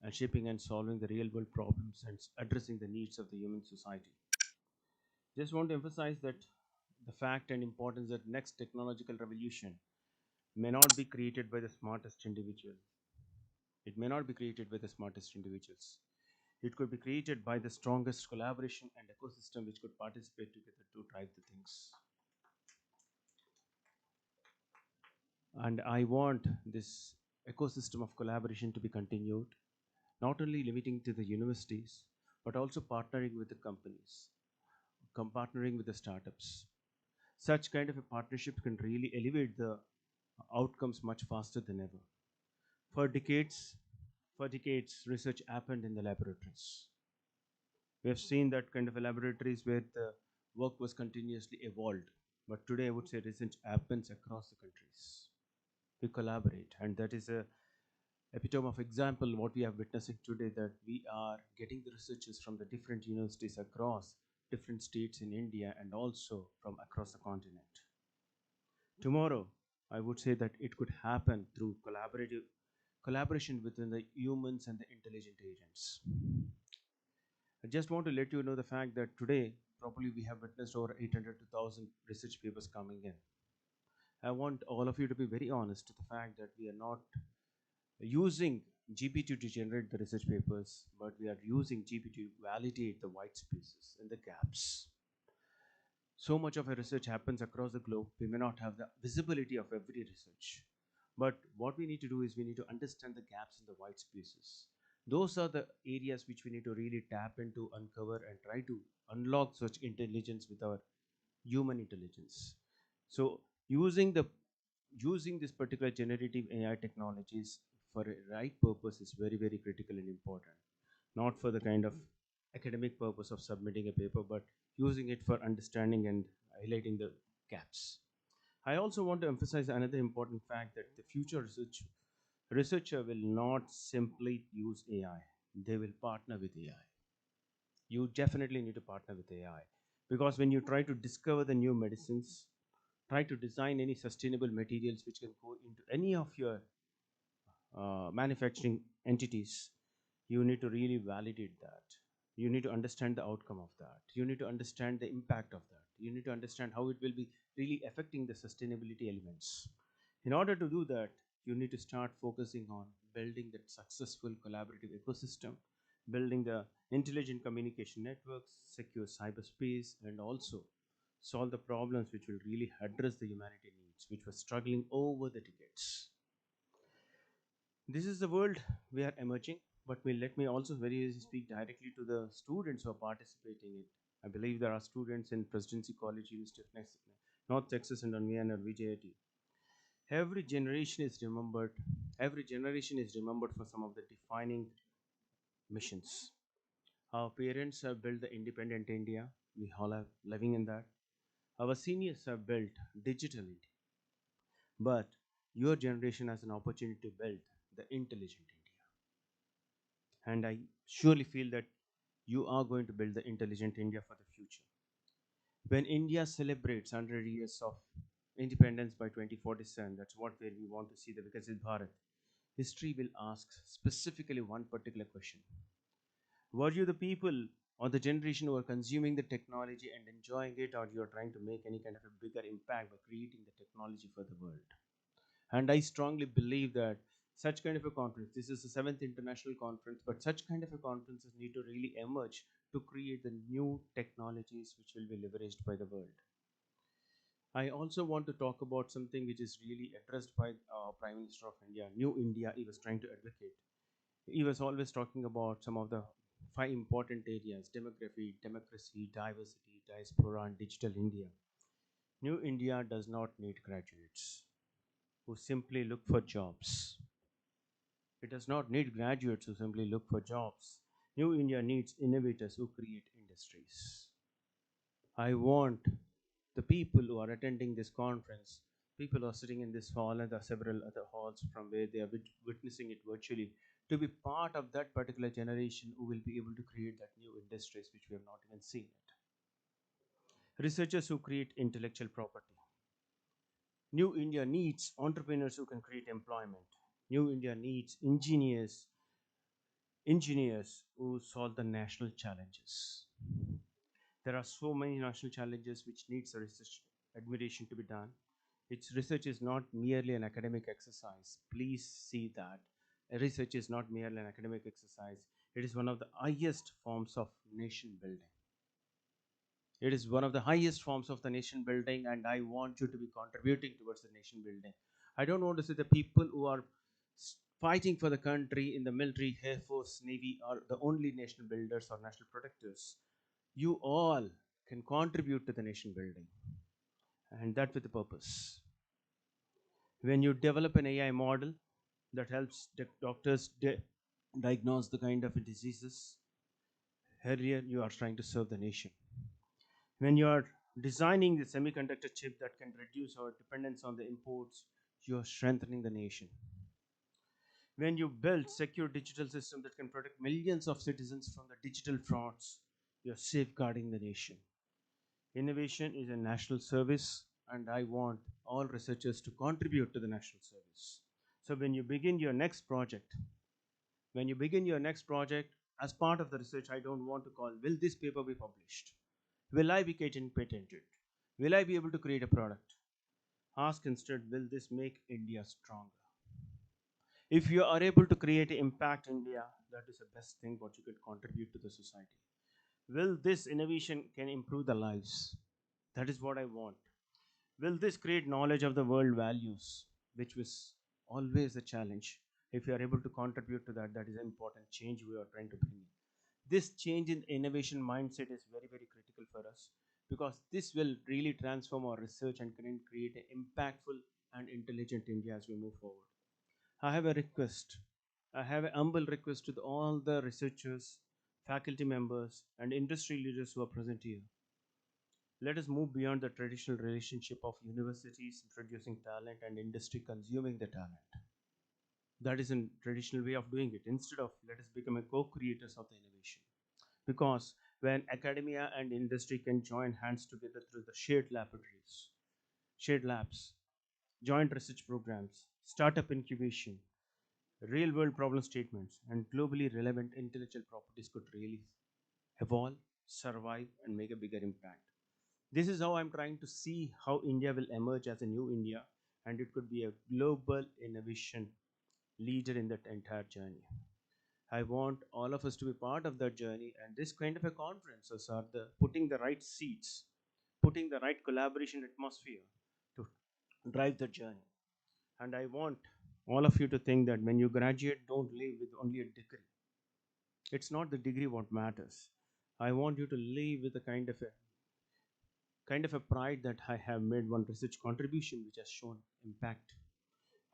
and solving the real world problems and addressing the needs of the human society. Just want to emphasize that the fact and importance that next technological revolution may not be created by the smartest individual. It may not be created by the smartest individuals. It could be created by the strongest collaboration and ecosystem which could participate together to drive the things. And I want this ecosystem of collaboration to be continued, not only limiting to the universities, but also partnering with the companies, partnering with the startups. Such kind of a partnership can really elevate the outcomes much faster than ever. For decades, research happened in the laboratories. We have seen that kind of a laboratories where the work was continuously evolved. But today, I would say research happens across the countries. We collaborate, and that is a epitome of example what we are witnessing today, that we are getting the researchers from the different universities across different states in India and also from across the continent. Tomorrow, I would say that it could happen through collaboration within the humans and the intelligent agents. I just want to let you know the fact that today probably we have witnessed over 800 to 1000 research papers coming in. I want all of you to be very honest to the fact that we are not using GPT to generate the research papers, but we are using GPT to validate the white spaces and the gaps. So much of a research happens across the globe, we may not have the visibility of every research. But what we need to do is we need to understand the gaps in the white spaces. Those are the areas which we need to really tap into, uncover, and try to unlock such intelligence with our human intelligence. So using this particular generative AI technologies for a right purpose is very, very critical and important. Not for the kind of academic purpose of submitting a paper, but using it for understanding and highlighting the gaps. I also want to emphasize another important fact that the future researcher will not simply use AI. They will partner with AI. You definitely need to partner with AI, because when you try to discover the new medicines, try to design any sustainable materials which can go into any of your manufacturing entities, you need to really validate that. You need to understand the outcome of that. You need to understand the impact of that. You need to understand how it will be really affecting the sustainability elements. In order to do that, you need to start focusing on building that successful collaborative ecosystem, building the intelligent communication networks, secure cyberspace, and also solve the problems which will really address the humanity needs. fields which were struggling over the decades. This is the world we are emerging, but let me also very easily speak directly to the students who are participating in it. I believe there are students in Presidency College, University of North Texas, and on VNRVJIET. Every generation is remembered. Every generation is remembered for some of the defining missions. Our parents have built the independent India. We all are living in that. Our seniors have built digital India. But your generation has an opportunity to build the intelligent India. And I surely feel that you are going to build the intelligent India for the future. When India celebrates 100 years of independence by 2047, that's what where we want to see the Vikasit Bharat. History will ask specifically one particular question. Were you the people or the generation who are consuming the technology and enjoying it, or you are trying to make any kind of a bigger impact by creating the technology for the world? And I strongly believe that such kind of a conference, this is the 7th international conference, but such kind of a conferences need to really emerge to create the new technologies which will be leveraged by the world. I also want to talk about something which is really addressed by Prime Minister of India, New India he was trying to advocate. He was always talking about some of the 5 important areas: demography, democracy, diversity, diaspora, and digital India. New India does not need graduates who simply look for jobs. It does not need graduates who simply look for jobs. New India needs innovators who create industries. I want the people who are attending this conference, people who are sitting in this hall and there are several other halls from where they are witnessing it virtually, to be part of that particular generation who will be able to create that new industries which we have not even seen it. Researchers who create intellectual property. New India needs entrepreneurs who can create employment. New India needs engineers who solve the national challenges. There are so many national challenges which needs a research admiration to be done. Its research is not merely an academic exercise. Please see that. Research is not merely an academic exercise. It is one of the highest forms of nation building. It is one of the highest forms of the nation building, and I want you to be contributing towards the nation building. I don't want to see the people who are fighting for the country in the military, air force, navy are the only nation builders or national protectors. You all can contribute to the nation building, and that with a purpose. When you develop an AI model that helps doctors diagnose the kind of diseases, here you are trying to serve the nation. When you are designing the semiconductor chip that can reduce our dependence on the imports, you are strengthening the nation. When you build secure digital system that can protect millions of citizens from the digital frauds, you are safeguarding the nation. Innovation is a national service, and I want all researchers to contribute to the national service. So when you begin your next project, as part of the research, I don't want to call, will this paper be published? Will I be patented? Will I be able to create a product? Ask instead, will this make India stronger? If you are able to create impact India, that is the best thing what you could contribute to the society. Will this innovation can improve the lives? That is what I want. Will this create knowledge of the world values, which was always a challenge? If you are able to contribute to that, that is an important change we are trying to bring in. This change in innovation mindset is very, very critical for us, because this will really transform our research and can create an impactful and intelligent India as we move forward. I have a request. I have a humble request to all the researchers, faculty members, and industry leaders who are present here. Let us move beyond the traditional relationship of universities introducing talent and industry consuming the talent. That is a traditional way of doing it. Instead of, let us become a co-creators of the innovation. Because when academia and industry can join hands together through the shared laboratories, shared labs, joint research programs, startup incubation, real world problem statements, and globally relevant intellectual properties could really evolve, survive, and make a bigger impact. This is how I'm trying to see how India will emerge as a new India, and it could be a global innovation leader in that entire journey. I want all of us to be part of that journey, and this kind of a conferences are the putting the right seeds, putting the right collaboration atmosphere to drive the journey. And I want all of you to think that when you graduate, don't leave with only a degree. It's not the degree what matters. I want you to leave with a kind of a pride that I have made one research contribution which has shown impact.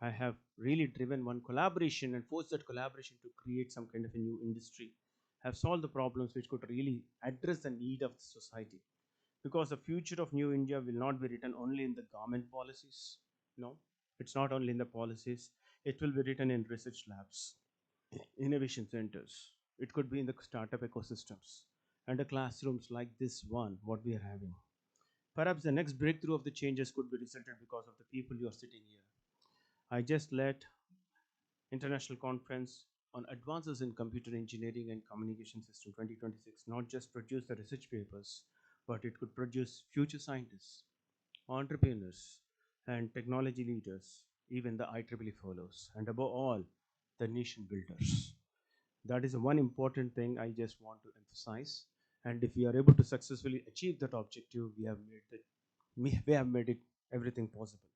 I have really driven one collaboration and forced that collaboration to create some kind of a new industry. Have solved the problems which could really address the need of the society. Because the future of New India will not be written only in the government policies. No, it's not only in the policies. It will be written in research labs, innovation centers. It could be in the startup ecosystems and the classrooms like this one, what we are having. Perhaps the next breakthrough of the changes could be resulted because of the people you are sitting here. I just led international conference on advances in computer engineering and communication system 2026 not just produce the research papers, but it could produce future scientists, entrepreneurs, and technology leaders, even the IEEE fellows, and above all, the nation builders. That is one important thing I just want to emphasize. And if we are able to successfully achieve that objective, we have made it everything possible.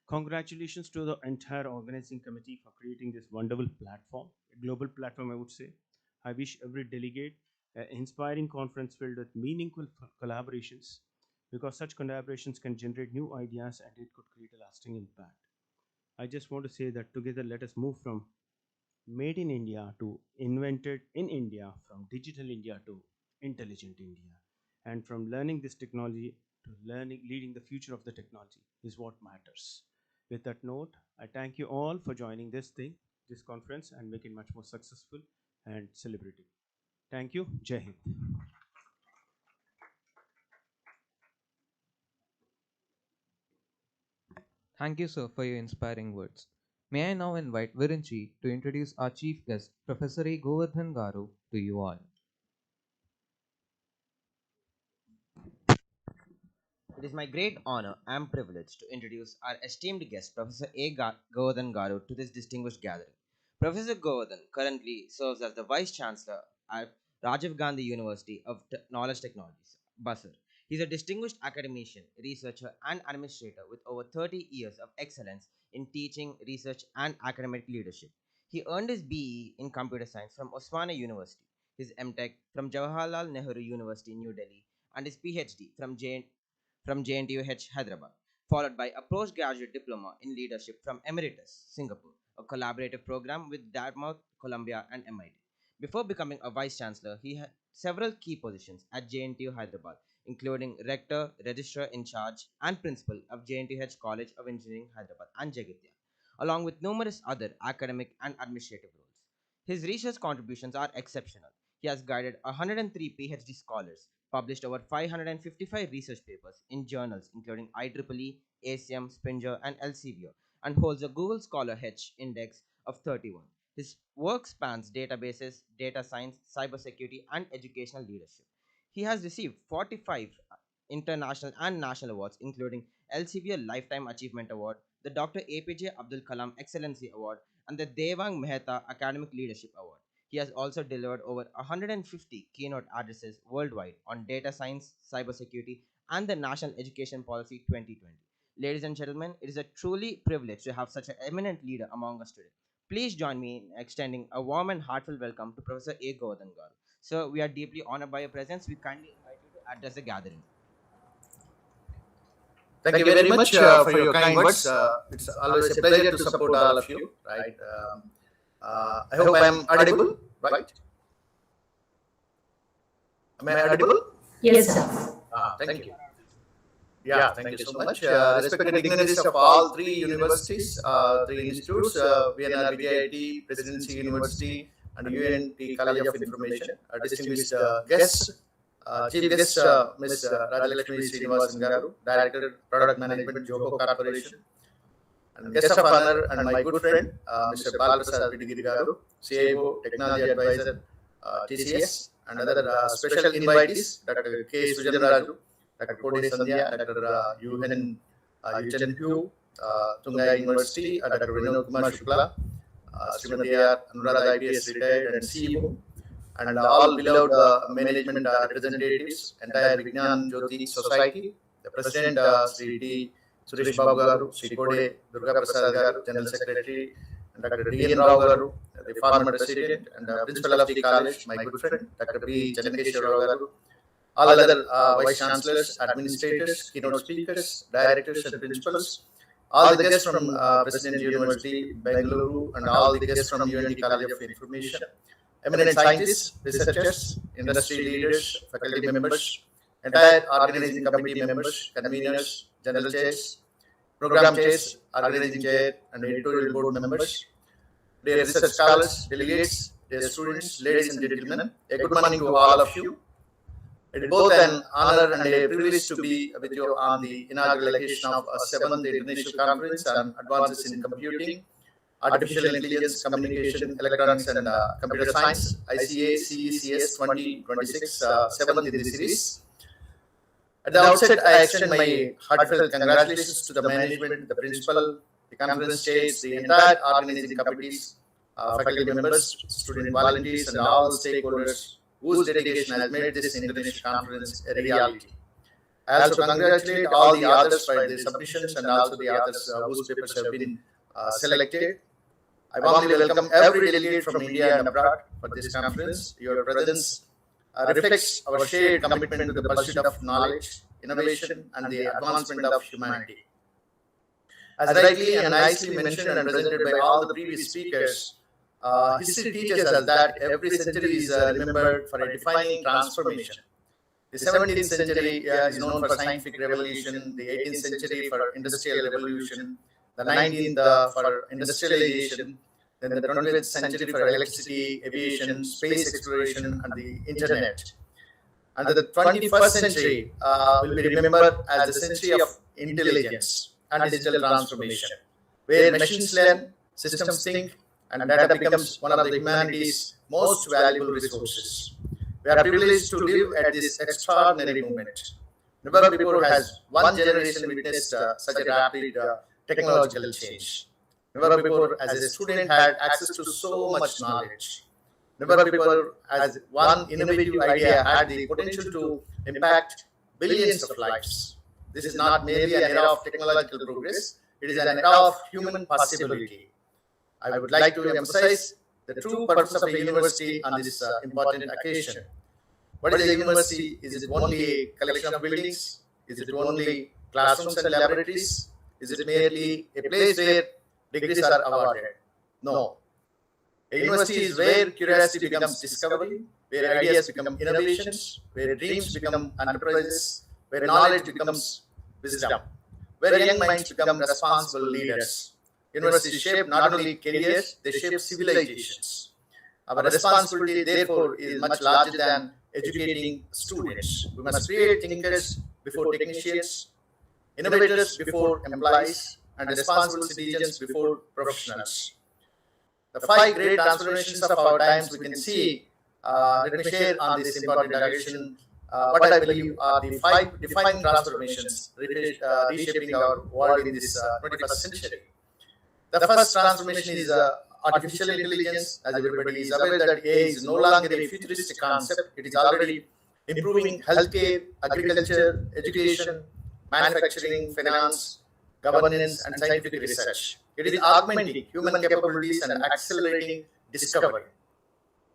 Congratulations to the entire organizing committee for creating this wonderful platform, a global platform, I would say. I wish every delegate an inspiring conference filled with meaningful collaborations because such collaborations can generate new ideas and it could create a lasting impact. I just want to say that together let us move from made in India to invented in India, from digital India to intelligent India. And from learning this technology to leading the future of the technology is what matters. With that note, I thank you all for joining this conference, and make it much more successful and celebrative. Thank you. Jai Hind. Thank you, sir, for your inspiring words. May I now invite Virinchi to introduce our chief guest, Professor A. Govardhan Garu, to you all. It is my great honor and privilege to introduce our esteemed guest, Professor A. Govardhan Garu, to this distinguished gathering. Professor Govardhan currently serves as the Vice Chancellor at Rajiv Gandhi University of Knowledge Technologies, Basar. He is a distinguished academician, researcher, and administrator with over 30 years of excellence in teaching, research, and academic leadership. He earned his BE in Computer Science from Osmania University, his MTech from Jawaharlal Nehru University, New Delhi, and his PhD from JNTUH Hyderabad, followed by a postgraduate diploma in leadership from Emeritus, Singapore, a collaborative program with Dartmouth, Columbia, and MIT. Before becoming a vice chancellor, he had several key positions at JNTU Hyderabad, including rector, registrar in charge, and principal of JNTUH College of Engineering Hyderabad and Jagatya, along with numerous other academic and administrative roles. His research contributions are exceptional. He has guided 103 PhD scholars, published over 555 research papers in journals including IEEE, ACM, Springer, and Elsevier, and holds a Google Scholar H index of 31. His work spans databases, data science, cybersecurity, and educational leadership. He has received 45 international and national awards, including Elsevier Lifetime Achievement Award, the Dr. APJ Abdul Kalam Excellency Award, and the Devang Mehta Academic Leadership Award. He has also delivered over 150 keynote addresses worldwide on data science, cybersecurity, and the National Education Policy 2020. Ladies and gentlemen, it is a truly privilege to have such an eminent leader among us today. Please join me in extending a warm and heartfelt welcome to Professor A. Govardhan Garu. Sir, we are deeply honored by your presence. We kindly invite you to address the gathering. Thank you very much for your kind words. It's always a pleasure to support all of you, right? I hope I am audible, right? Am I audible? Yes, sir. Thank you. Yeah, thank you so much. Respected dignitaries of all three universities, three institutes, VNRVJIET, Presidency University, and UNT College of Information, distinguished guests, Chief Guest Ms. Rajalakshmi Srinivasan Garu, Director Product Management, Johor Corporation, and guest of honor and my good friend, Mr. Balaprasad Pedigiri Garu, CIO, Technology Advisor, TCS, and other special invitees, Dr. K. Sujan Raju, Dr. Kode Sandhya, Dr. Yuchen Pugh, Tunga University, Dr. Vinod Kumar Shukla, Srimati R. Anuradha IPS retired and CEO, and all beloved management representatives, entire Vignan Jyoti Society, the President Sri D. Suresh Babu Garu, Sri Kode Durga Prasad Garu, General Secretary, and Dr. D.N. Rao Garu, the former president and principal of the college, my good friend, Dr. B. Janakeshwar Rao Garu, all other vice chancellors, administrators, keynote speakers, directors, and principals, all the guests from President University, Bengaluru, and all the guests from UNT College of Information, eminent scientists, researchers, industry leaders, faculty members, entire organizing committee members, conveners, general chairs, program chairs, organizing chair, and editorial board members, dear research scholars, delegates, dear students, ladies and gentlemen, a good morning to all of you. It is both an honor and a privilege to be with you on the inaugural occasion of a 7th International Conference on Advances in Computing, Artificial Intelligence, Communication, Electronics, and Computer Science, ICACECS 2026, 7th in the series. At the outset, I extend my heartfelt congratulations to the management, the principal, the conference chairs, the entire organizing committees, faculty members, student volunteers, and all stakeholders whose dedication has made this international conference a reality. I also congratulate all the authors for their submissions and also the authors whose papers have been selected. I warmly welcome every delegate from India and abroad for this conference. Your presence reflects our shared commitment to the pursuit of knowledge, innovation, and the advancement of humanity. As rightly and nicely mentioned and presented by all the previous speakers, history teaches us that every century is remembered for a defining transformation. The 17th century is known for scientific revolution, the 18th century for industrial revolution, the 19th for industrialization, then the 20th century for electricity, aviation, space exploration, and the internet. And the 21st century will be remembered as the century of intelligence and digital transformation, where machines learn, systems think, and data becomes one of the humanity's most valuable resources. We are privileged to live at this extraordinary moment. Never before has one generation witnessed such a rapid technological change. Never before has a student had access to so much knowledge. Never before has one innovative idea had the potential to impact billions of lives. This is not merely an era of technological progress, it is an era of human possibility. I would like to emphasize the true purpose of a university on this important occasion. What is a university? Is it only a collection of buildings? Is it only classrooms and laboratories? Is it merely a place where degrees are awarded? No. A university is where curiosity becomes discovery, where ideas become innovations, where dreams become enterprises, where knowledge becomes wisdom, where young minds become responsible leaders. Universities shape not only careers, they shape civilizations. Our responsibility, therefore, is much larger than educating students. We must create thinkers before technicians, innovators before employees, and responsible citizens before professionals. The 5 great transformations of our times we can see. Let me share on this important occasion what I believe are the 5 defining transformations reshaping our world in this 21st century. The first transformation is artificial intelligence. As everybody is aware that AI is no longer a futuristic concept. It is already improving healthcare, agriculture, education, manufacturing, finance, governance, and scientific research. It is augmenting human capabilities and accelerating discovery.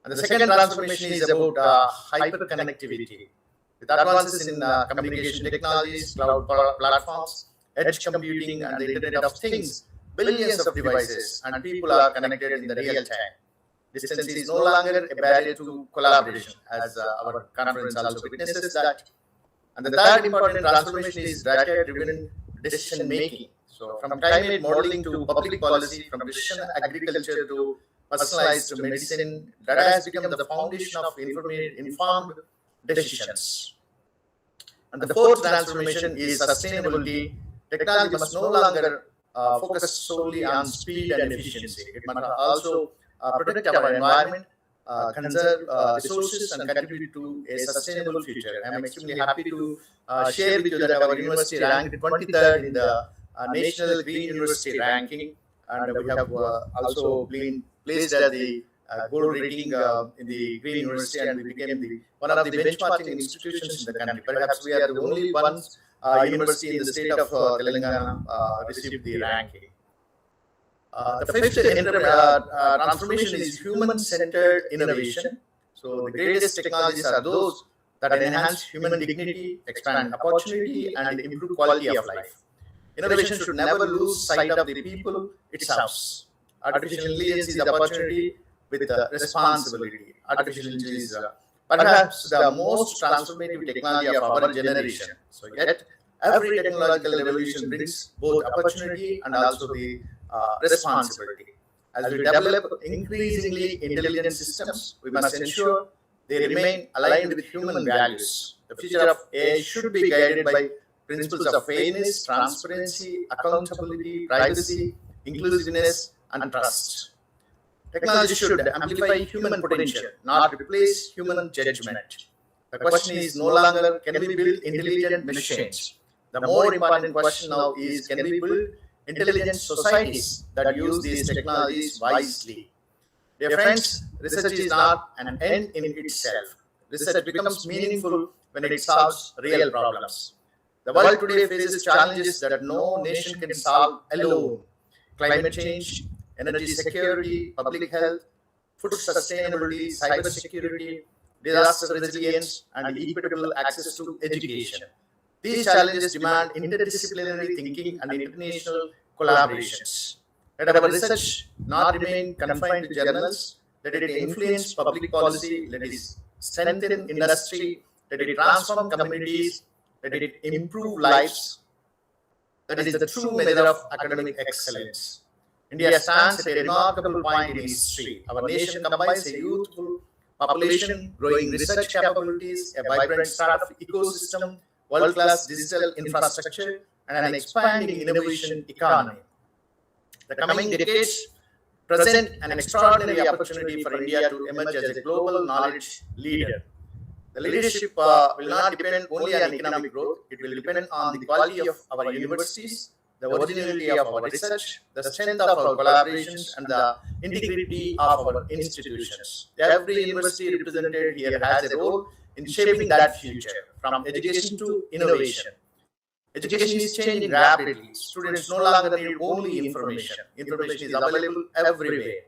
And the second transformation is about hyperconnectivity. With advances in communication technologies, cloud platforms, edge computing, and the Internet of Things, billions of devices and people are connected in the real time. Distance is no longer a barrier to collaboration, as our conference also witnesses that. And the third important transformation is data-driven decision making. So, from climate modeling to public policy, from precision agriculture to personalized medicine, data has become the foundation of informed decisions. And the fourth transformation is sustainability. Technology must no longer focus solely on speed and efficiency. It must also protect our environment, conserve resources, and contribute to a sustainable future. I am extremely happy to share with you that our university ranked 23rd in the National Green University ranking, and we have also been placed at the gold rating in the Green University, and we became one of the benchmarking institutions in the country. Perhaps we are the only ones university in the state of Telangana received the ranking. The fifth transformation is human-centered innovation. So the greatest technologies are those that enhance human dignity, expand opportunity, and improve quality of life. Innovation should never lose sight of the people it serves. Artificial intelligence is the opportunity with responsibility. Artificial intelligence is perhaps the most transformative technology of our generation. So yet, every technological revolution brings both opportunity and also the responsibility. As we develop increasingly intelligent systems, we must ensure they remain aligned with human values. The future of AI should be guided by principles of fairness, transparency, accountability, privacy, inclusiveness, and trust. Technology should amplify human potential, not replace human judgment. The question is no longer can we build intelligent machines. The more important question now is can we build intelligent societies that use these technologies wisely. Dear friends, research is not an end in itself. Research becomes meaningful when it solves real problems. The world today faces challenges that no nation can solve alone. Climate change, energy security, public health, food sustainability, cyber security, disaster resilience, and equitable access to education. These challenges demand interdisciplinary thinking and international collaborations. Let our research not remain confined to journals, let it influence public policy, let it strengthen industry, let it transform communities, let it improve lives. That is the true measure of academic excellence. India stands at a remarkable point in history. Our nation combines a youthful population, growing research capabilities, a vibrant startup ecosystem, world-class digital infrastructure, and an expanding innovation economy. The coming decades present an extraordinary opportunity for India to emerge as a global knowledge leader. The leadership will not depend only on economic growth, it will depend on the quality of our universities, the originality of our research, the strength of our collaborations, and the integrity of our institutions. Every university represented here has a role in shaping that future, from education to innovation. Education is changing rapidly. Students no longer need only information. Information is available everywhere.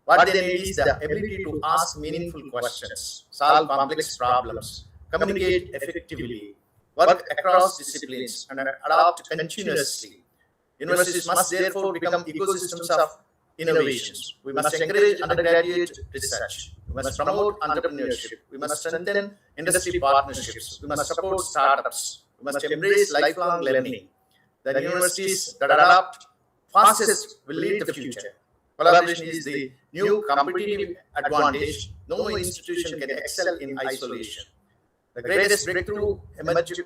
What they need is the ability to ask meaningful questions, solve complex problems, communicate effectively, work across disciplines, and adapt continuously. Universities must therefore become ecosystems of innovations. We must encourage undergraduate research. We must promote entrepreneurship. We must strengthen industry partnerships. We must support startups. We must embrace lifelong learning. The universities that adapt fastest will lead the future. Collaboration is the new competitive advantage. No institution can excel in isolation. The greatest breakthrough emerged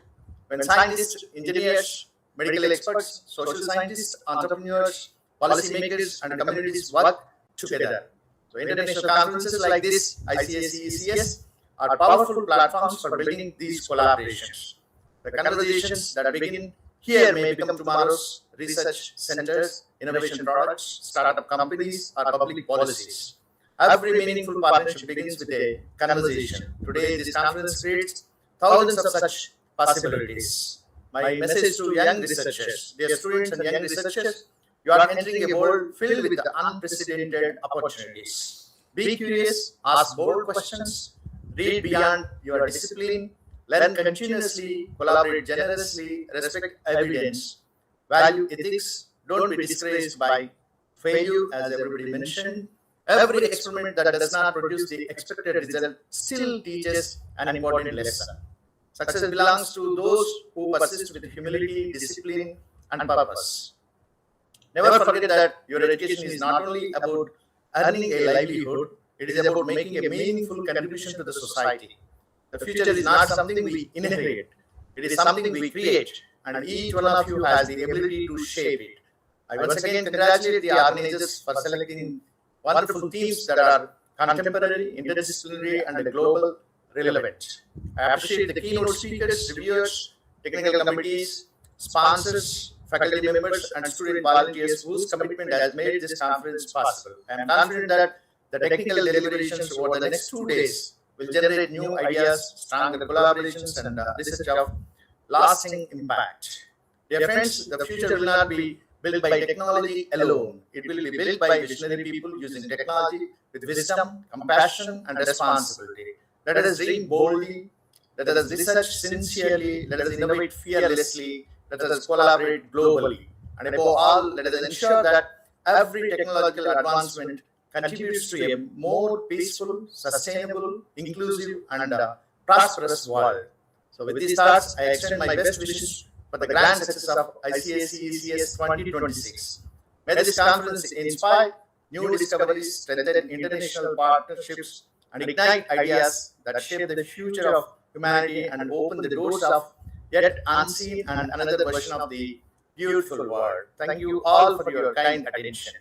when scientists, engineers, medical experts, social scientists, entrepreneurs, policymakers, and communities work together. So international conferences like this, ICACECS, are powerful platforms for building these collaborations. The conversations that begin here may become tomorrow's research centers, innovation products, startup companies, or public policies. Every meaningful partnership begins with a conversation. Today, this conference creates thousands of such possibilities. My message to young researchers, dear students and young researchers, you are entering a world filled with unprecedented opportunities. Be curious, ask bold questions, read beyond your discipline, learn continuously, collaborate generously, respect evidence, value ethics, don't be discouraged by failure, as everybody mentioned. Every experiment that does not produce the expected result still teaches an important lesson. Success belongs to those who persist with humility, discipline, and purpose. Never forget that your education is not only about earning a livelihood, it is about making a meaningful contribution to the society. The future is not something we inherit, it is something we create, and each one of you has the ability to shape it. I once again congratulate the organizers for selecting wonderful themes that are contemporary, interdisciplinary, and global relevant. I appreciate the keynote speakers, reviewers, technical committees, sponsors, faculty members, and student volunteers whose commitment has made this conference possible. I am confident that the technical deliberations over the next 2 days will generate new ideas, stronger collaborations, and research of lasting impact. Dear friends, the future will not be built by technology alone. It will be built by visionary people using technology with wisdom, compassion, and responsibility. Let us dream boldly, let us research sincerely, let us innovate fearlessly, let us collaborate globally. And above all, let us ensure that every technological advancement contributes to a more peaceful, sustainable, inclusive, and prosperous world. So, with these thoughts, I extend my best wishes for the grand success of ICACECS 2026. May this conference inspire new discoveries, strengthen international partnerships, and ignite ideas that shape the future of humanity and open the doors of yet unseen and another version of the beautiful world. Thank you all for your kind attention.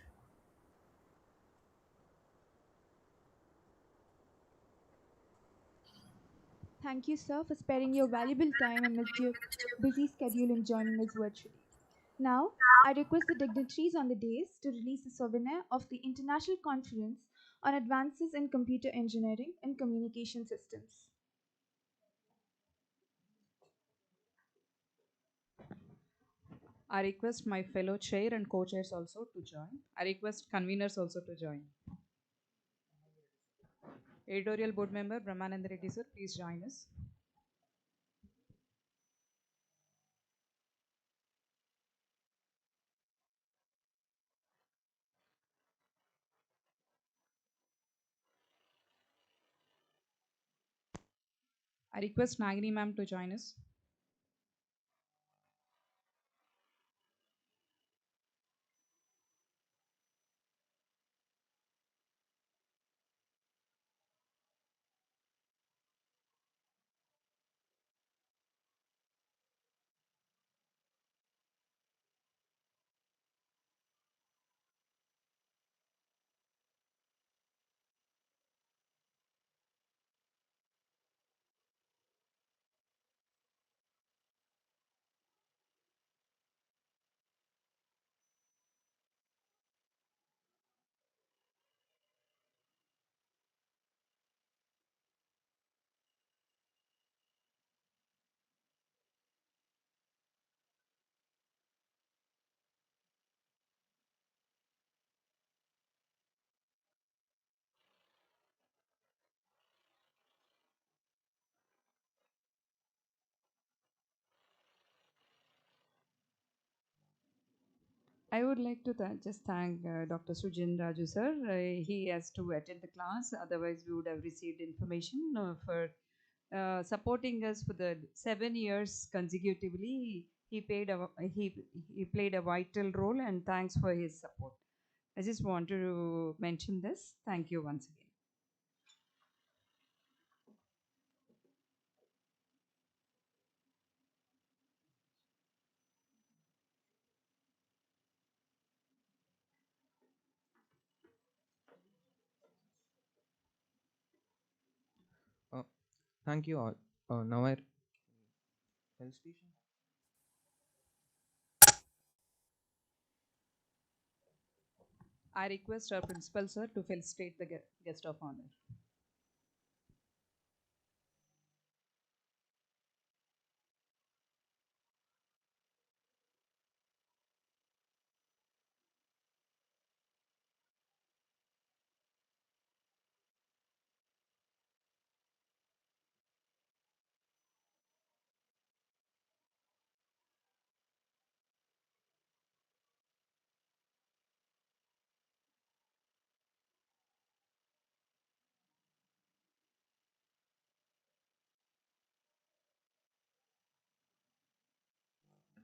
Thank you, sir, for sparing your valuable time amidst your busy schedule and joining us virtually. Now, I request the dignitaries on the dais to release the souvenir of the International Conference on Advances in Computer Engineering and Communication Systems. I request my fellow chair and co-chairs also to join. I request conveners also to join. Editorial board member Brahmananda Reddy sir, please join us. I request Nagini ma'am to join us. I would like to just thank Dr. Sujin Raju sir. He has to attend the class, otherwise we would have received information for supporting us for the 7 years consecutively. He played a vital role, and thanks for his support. I just want to mention this. Thank you once again. Uh, Thank you all. Now I felicitation. I request our principal sir to felicitate the guest of honor.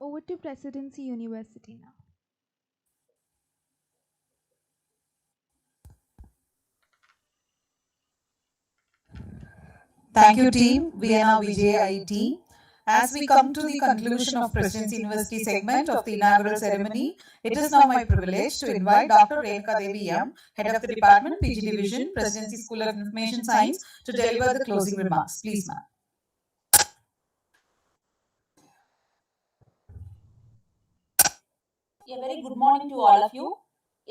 Over to Presidency University now. Thank you, team VNRVJIET. As we come to the conclusion of Presidency University segment of the inaugural ceremony, it is now my privilege to invite Dr. Renuka Devi M, Head of the Department, PG Division, Presidency School of Information Science, to deliver the closing remarks. Please, ma'am. A very good morning to all of you.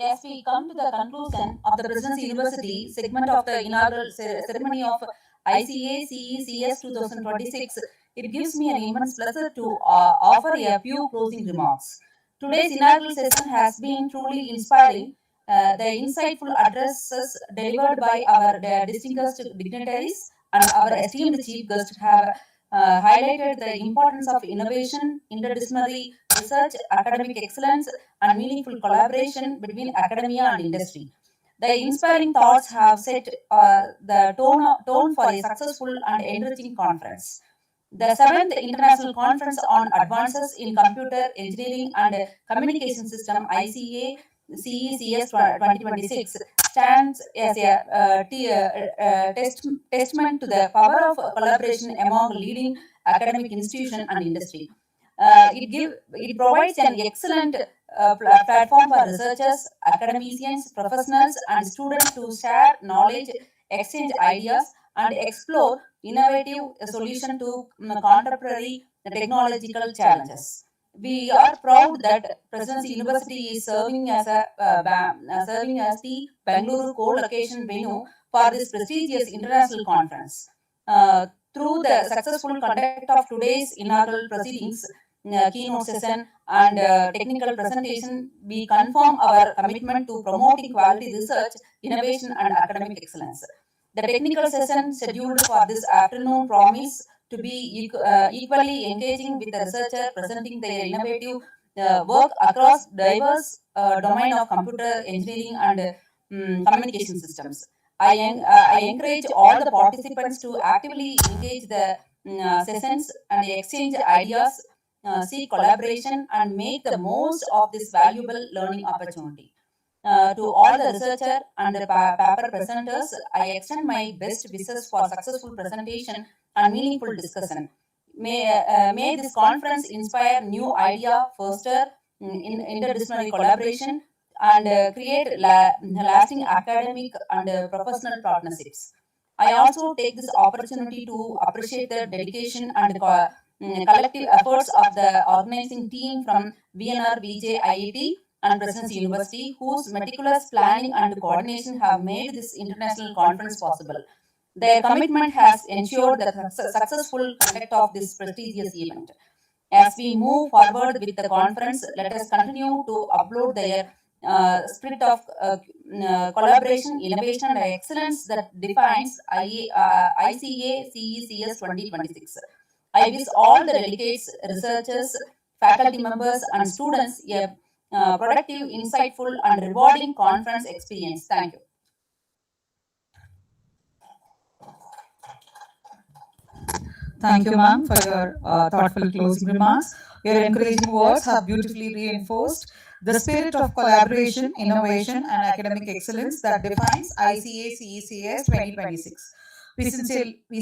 As we come to the conclusion of the Presidency University segment of the inaugural ceremony of ICACECS 2026, it gives me an immense pleasure to offer a few closing remarks. Today's inaugural session has been truly inspiring. The insightful addresses delivered by our distinguished dignitaries and our esteemed chief guest have highlighted the importance of innovation, interdisciplinary research, academic excellence, and meaningful collaboration between academia and industry. The inspiring thoughts have set the tone for a successful and enriching conference. The seventh International Conference on Advances in Computer Engineering and Communication System ICACECS 2026 stands as a testament to the power of collaboration among leading academic institutions and industry. It provides an excellent platform for researchers, academicians, professionals, and students to share knowledge, exchange ideas, and explore innovative solutions to contemporary technological challenges. We are proud that Presidency University is serving as the Bangalore co-location venue for this prestigious international conference. Through the successful conduct of today's inaugural proceedings, keynote session, and technical presentation, we confirm our commitment to promoting quality research, innovation, and academic excellence. The technical session scheduled for this afternoon promise to be equally engaging with the researcher presenting their innovative work across diverse domain of computer engineering and communication systems. I encourage all the participants to actively engage the sessions and exchange ideas, seek collaboration, and make the most of this valuable learning opportunity. To all the researcher and the paper presenters, I extend my best wishes for successful presentation and meaningful discussion. May this conference inspire new idea, foster interdisciplinary collaboration, and create lasting academic and professional partnerships. I also take this opportunity to appreciate the dedication and collective efforts of the organizing team from VNRVJIET and Presidency University, whose meticulous planning and coordination have made this international conference possible. Their commitment has ensured the successful conduct of this prestigious event. As we move forward with the conference, let us continue to upload their spirit of collaboration, innovation, and excellence that defines ICACECS 2026. I wish all the delegates, researchers, faculty members, and students a productive, insightful, and rewarding conference experience. Thank you. Thank you, ma'am, for your thoughtful closing remarks. Your encouraging words have beautifully reinforced the spirit of collaboration, innovation, and academic excellence that defines ICACECS 2026. We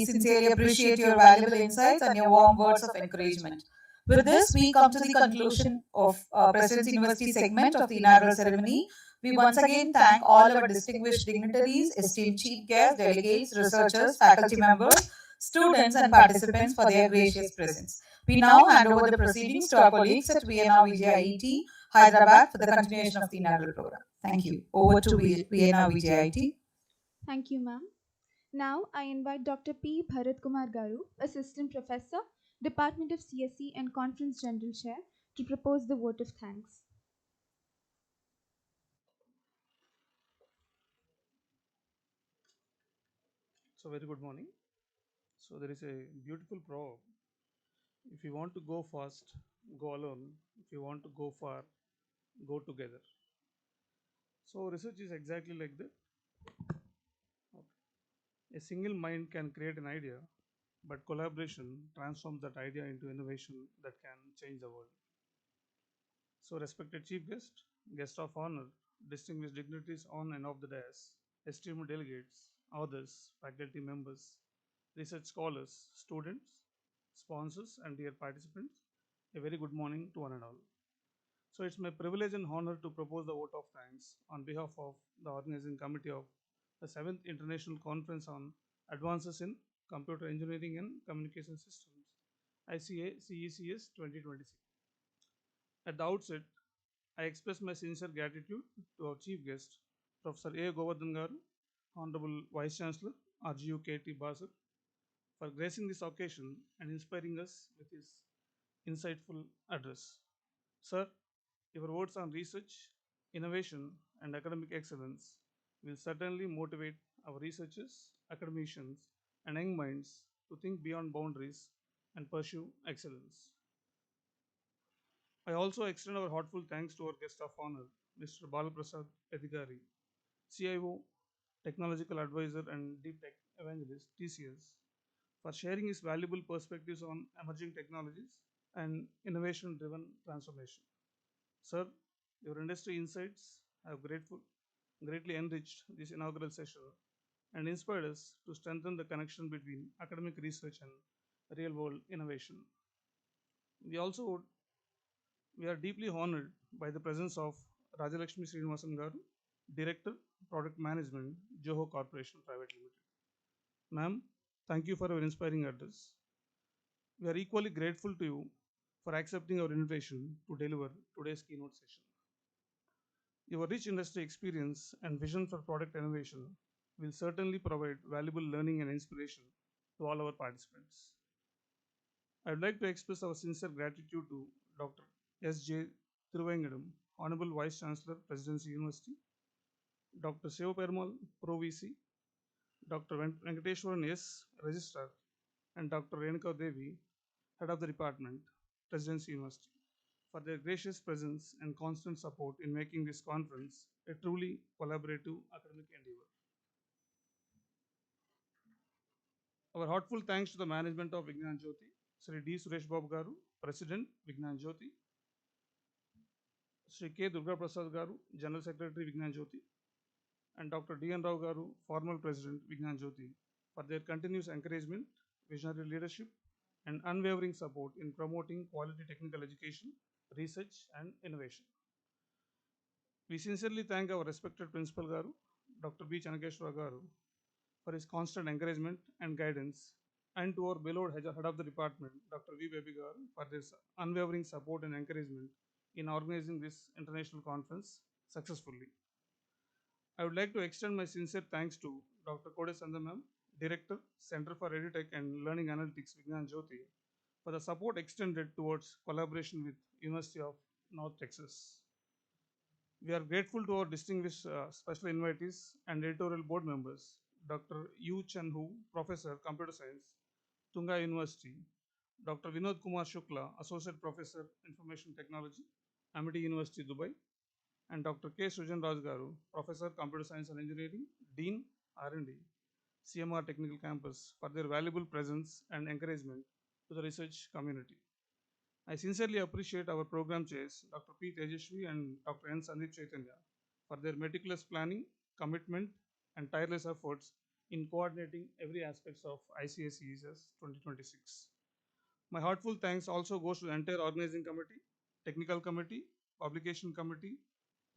sincerely appreciate your valuable insights and your warm words of encouragement. With this, we come to the conclusion of Presidency University segment of the inaugural ceremony. We once again thank all our distinguished dignitaries, esteemed chief guests, delegates, researchers, faculty members, students, and participants for their gracious presence. We now hand over the proceedings to our colleagues at VNRVJIET, Hyderabad, for the continuation of the inaugural program. Thank you. Over to VNRVJIET. Thank you, ma'am. Now I invite Dr. P. Bharat Kumar Garu, Assistant Professor, Department of CSE and Conference General Chair, to propose the vote of thanks. So very good morning. So there is a beautiful proverb. If you want to go fast, go alone. If you want to go far, go together. So research is exactly like that. A single mind can create an idea, but collaboration transforms that idea into innovation that can change the world. So respected chief guest, guest of honor, distinguished dignitaries on and off the dais, esteemed delegates, authors, faculty members, research scholars, students, sponsors, and dear participants, a very good morning to one and all. So it's my privilege and honor to propose the vote of thanks on behalf of the organizing committee of the 7th International Conference on Advances in Computer Engineering and Communication Systems, ICACECS 2026. At the outset, I express my sincere gratitude to our chief guest, Professor A. Govardhan Garu, Honorable Vice Chancellor, RGU KT Basar, for gracing this occasion and inspiring us with his insightful address. Sir, your words on research, innovation, and academic excellence will certainly motivate our researchers, academicians, and young minds to think beyond boundaries and pursue excellence. I also extend our heartfelt thanks to our guest of honor, Mr. Balaprasad Edhigari, CIO, Technological Advisor, and Deep Tech Evangelist, TCS, for sharing his valuable perspectives on emerging technologies and innovation driven transformation. Sir, your industry insights have greatly enriched this inaugural session and inspired us to strengthen the connection between academic research and real world innovation. We also we are deeply honored by the presence of Rajalakshmi Srinivasan Garu, Director, Product Management, Joho Corporation Private Limited. Ma'am, thank you for your inspiring address. We are equally grateful to you for accepting our invitation to deliver today's keynote session. Your rich industry experience and vision for product innovation will certainly provide valuable learning and inspiration to all our participants. I would like to express our sincere gratitude to Dr. S.J. Thiruvengadam, Honorable Vice Chancellor, Presidency University, Dr. Sivaperumal, Pro VC, Dr. Venkateshwaran S., Registrar, and Dr. Renuka Devi, Head of the Department, Presidency University, for their gracious presence and constant support in making this conference a truly collaborative academic endeavor. Our heartfelt thanks to the management of Vignan Jyoti, Sri D. Suresh Babu Garu, President, Vignan Jyoti, Sri K. Durga Prasad Garu, General Secretary, Vignan Jyoti, and Dr. D. N. Rao Garu, former President, Vignan Jyoti, for their continuous encouragement, visionary leadership, and unwavering support in promoting quality technical education, research, and innovation. We sincerely thank our respected Principal Garu, Dr. B. Chanakeshwara Garu, for his constant encouragement and guidance, and to our beloved Head of the Department, Dr. V. Baby Garu, for this unwavering support and encouragement in organizing this international conference successfully. I would like to extend my sincere thanks to Dr. Kode Sandamam, Director, Center for EduTech and Learning Analytics, Vignan Jyoti, for the support extended towards collaboration with University of North Texas. We are grateful to our distinguished special invitees and editorial board members, Dr. Yu Chen Hu, Professor, Computer Science, Tunga University, Dr. Vinod Kumar Shukla, Associate Professor, Information Technology, Amity University, Dubai, and Dr. K. Sujan Raj Garu, Professor, Computer Science and Engineering, Dean, R&D, CMR Technical Campus, for their valuable presence and encouragement to the research community. I sincerely appreciate our program chairs, Dr. P. Tejashwi and Dr. N. Sandeep Chaitanya, for their meticulous planning, commitment, and tireless efforts in coordinating every aspect of ICACECS 2026. My heartfelt thanks also goes to the entire organizing committee, technical committee, publication committee,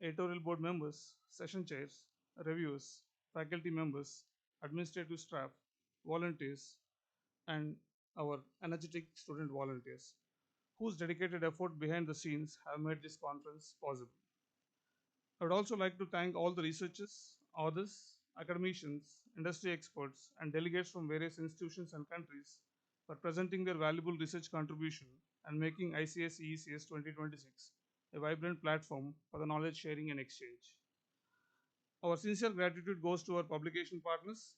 editorial board members, session chairs, reviewers, faculty members, administrative staff, volunteers, and our energetic student volunteers, whose dedicated effort behind the scenes have made this conference possible. I would also like to thank all the researchers, authors, academicians, industry experts, and delegates from various institutions and countries for presenting their valuable research contribution and making ICACECS 2026 a vibrant platform for the knowledge sharing and exchange. Our sincere gratitude goes to our publication partners,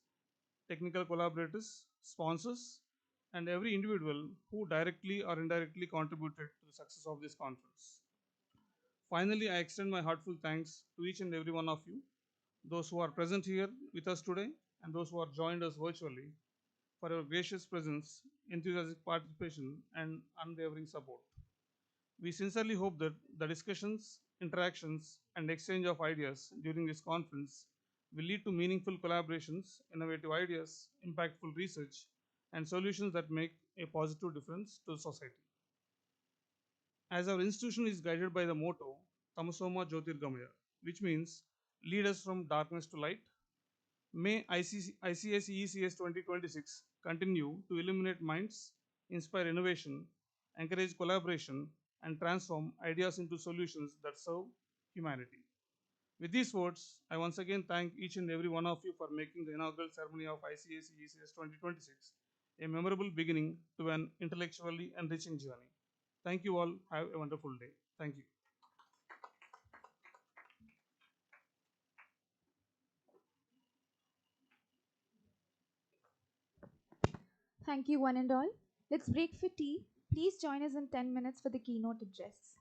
technical collaborators, sponsors, and every individual who directly or indirectly contributed to the success of this conference. Finally, I extend my heartfelt thanks to each and every one of you, those who are present here with us today and those who are joined us virtually, for your gracious presence, enthusiastic participation, and unwavering support. We sincerely hope that the discussions, interactions, and exchange of ideas during this conference will lead to meaningful collaborations, innovative ideas, impactful research, and solutions that make a positive difference to society. As our institution is guided by the motto Tamasoma Jyotirgamaya, which means lead us from darkness to light, may ICACECS 2026 continue to illuminate minds, inspire innovation, encourage collaboration, and transform ideas into solutions that serve humanity. With these words, I once again thank each and every one of you for making the inaugural ceremony of ICACECS 2026 a memorable beginning to an intellectually enriching journey. Thank you all. Have a wonderful day. Thank you. Thank you, one and all. Let's break for tea. Please join us in 10 minutes for the keynote address.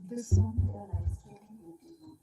This one, they are live streaming YouTube.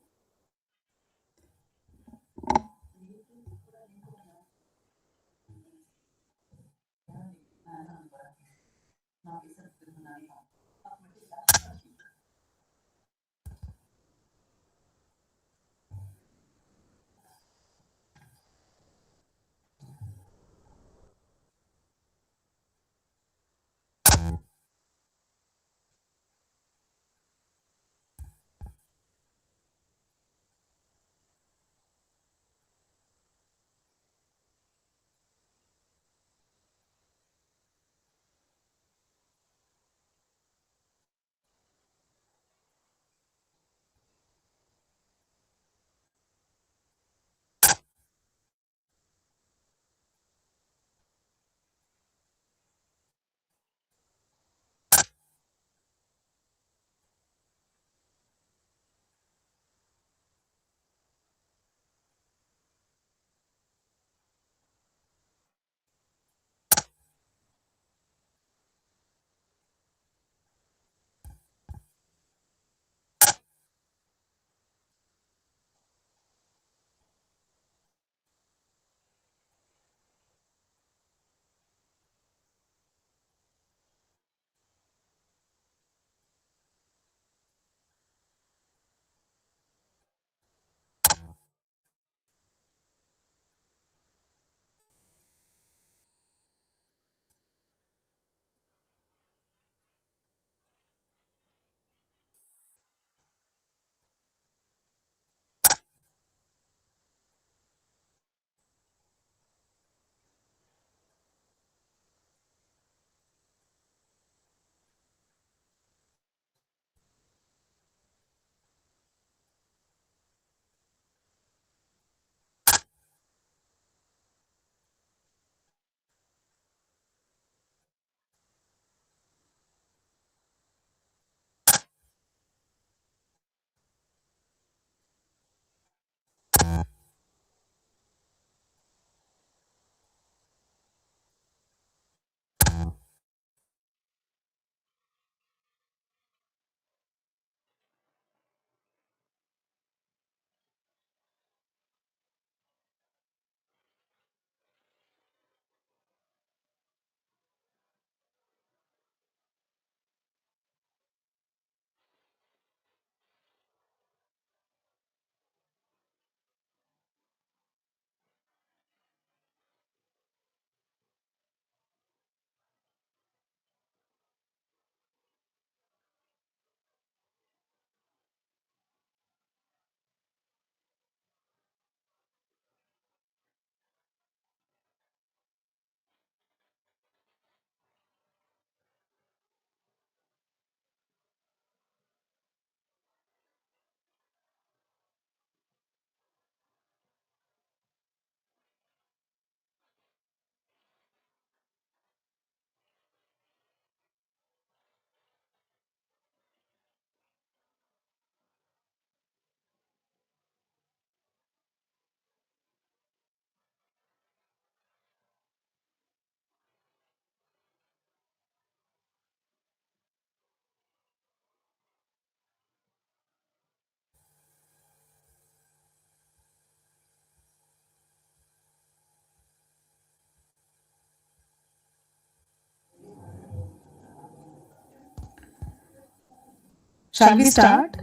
Shall we start?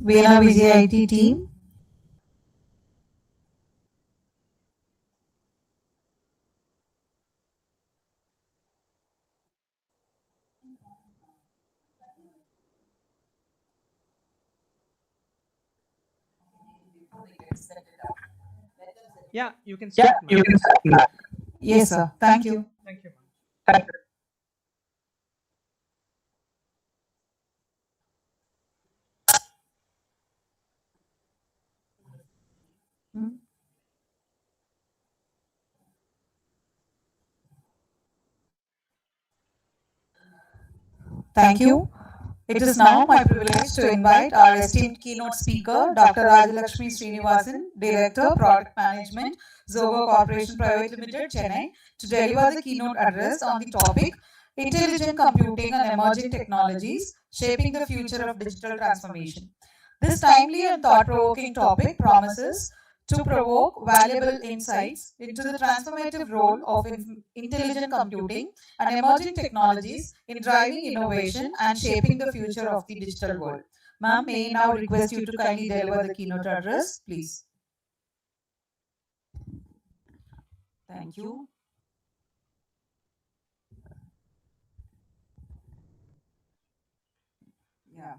VNRVJIET team. Yeah, you can start, ma'am. Yes, sir. Thank you. Thank you, ma'am. Thank you. It is now my privilege to invite our esteemed keynote speaker, Dr. Rajalakshmi Srinivasan, Director, Product Management, Zogo Corporation Private Limited, Chennai, to deliver the keynote address on the topic intelligent computing and emerging technologies shaping the future of digital transformation. This timely and thought-provoking topic promises to provoke valuable insights into the transformative role of intelligent computing and emerging technologies in driving innovation and shaping the future of the digital world. Ma'am, may I now request you to kindly deliver the keynote address, please. Thank you. Yeah.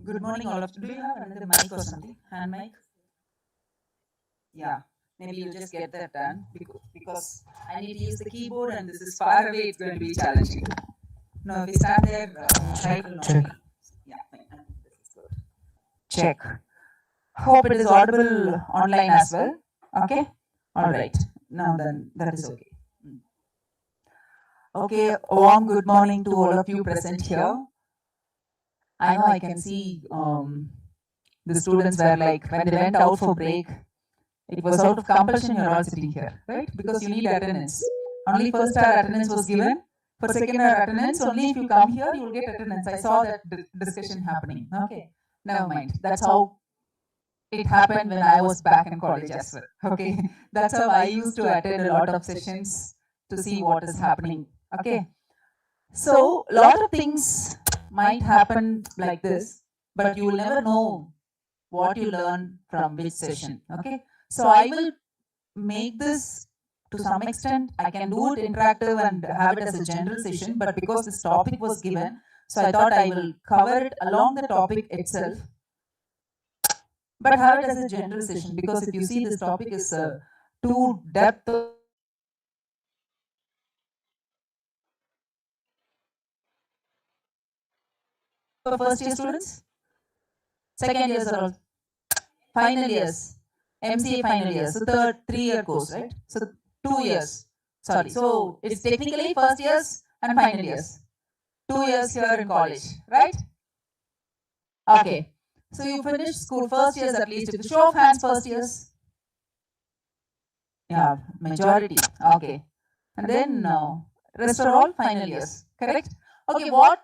Good morning, all of you. Do you have another mic or something? Hand mic? Yeah. Maybe you just get that done because I need to use the keyboard and this is far away. It's going to be challenging. No, if we stand there, it will not be. Yeah, fine. This is good. Check. Hope it is audible online as well. Okay. All right. Now then, that is okay. Okay. Warm good morning to all of you present here. I know I can see the students were like, when they went out for break, it was out of compulsion you're all sitting here, right? Because you need attendance. Only first hour attendance was given. For second hour attendance, only if you come here, you will get attendance. I saw that discussion happening. Okay, never mind. That's how it happened when I was back in college as well. Okay, that's how I used to attend a lot of sessions to see what is happening. Okay, so a lot of things might happen like this, but you will never know what you learn from which session. Okay, so I will make this to some extent. I can do it interactive and have it as a general session, but because this topic was given, so I thought I will cover it along the topic itself, but have it as a general session, because if you see this topic is too depth for first year students, second years are all final years, MCA final years, so third 3-year course, right? So 2 years, sorry. So it's technically first years and final years. 2 years here in college, right? Okay. So you finished school first years at least. If the show of hands, first years. Yeah, majority. Okay. And then rest are all final years, correct? Okay, what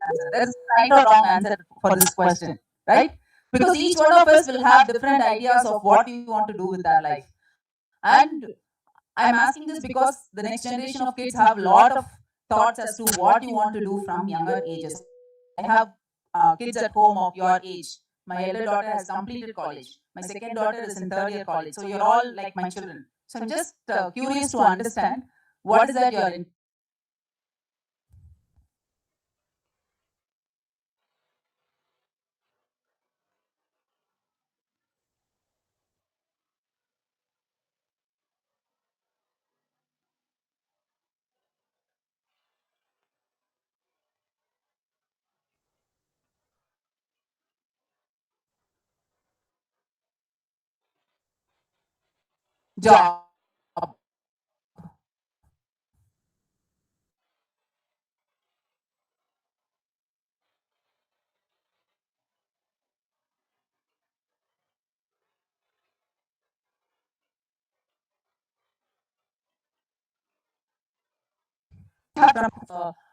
answer. There is right or wrong answer for this question, right? Because each one of us will have different ideas of what we want to do with our life. And I'm asking this because the next generation of kids have a lot of thoughts as to what you want to do from younger ages. I have kids at home of your age. My elder daughter has completed college. My second daughter is in third year college. So you're all like my children. So I'm just curious to understand what is that you're in. Job.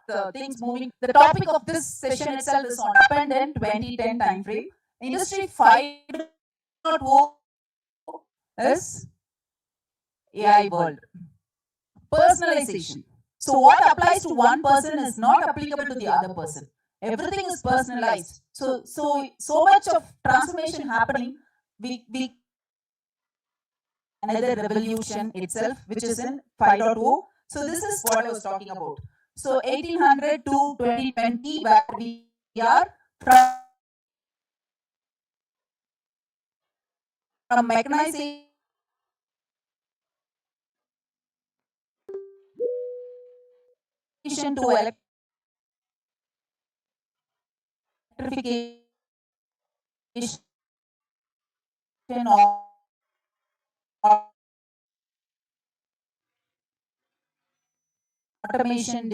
The things moving. The topic of this session itself is on happened in 2010 time frame. Industry 5.0 is AI world. Personalization. So what applies to one person is not applicable to the other person. Everything is personalized. So much of transformation happening. We another revolution itself, which is in 5.0. So this is what I was talking about. So 1800 to 2020, where we are from mechanization to electrification, automation,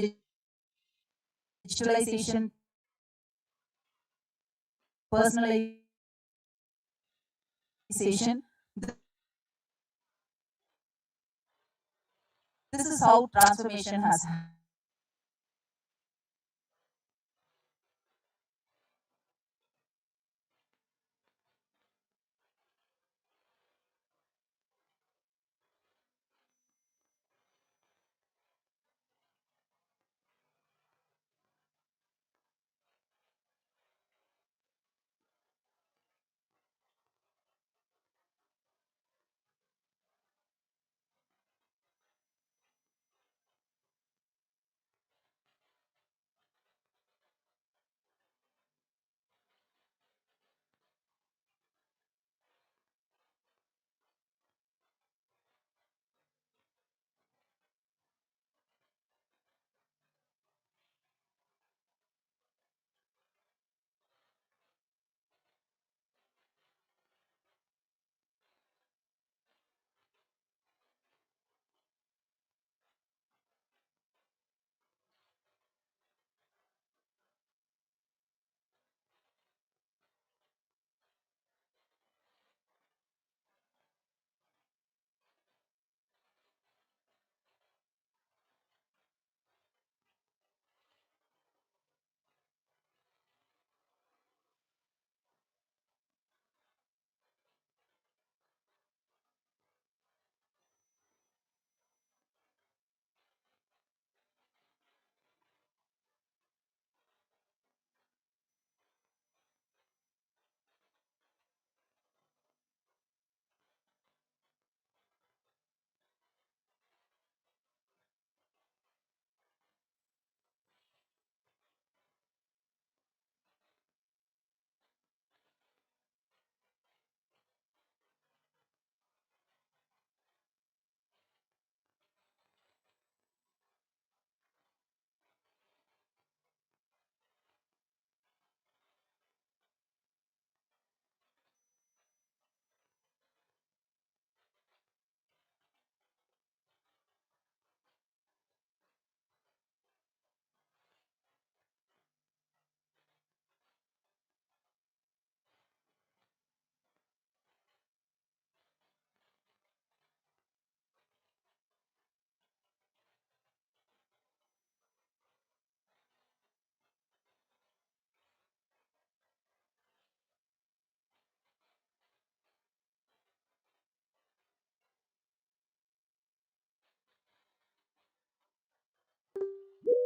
digitalization, personalization. This is how transformation has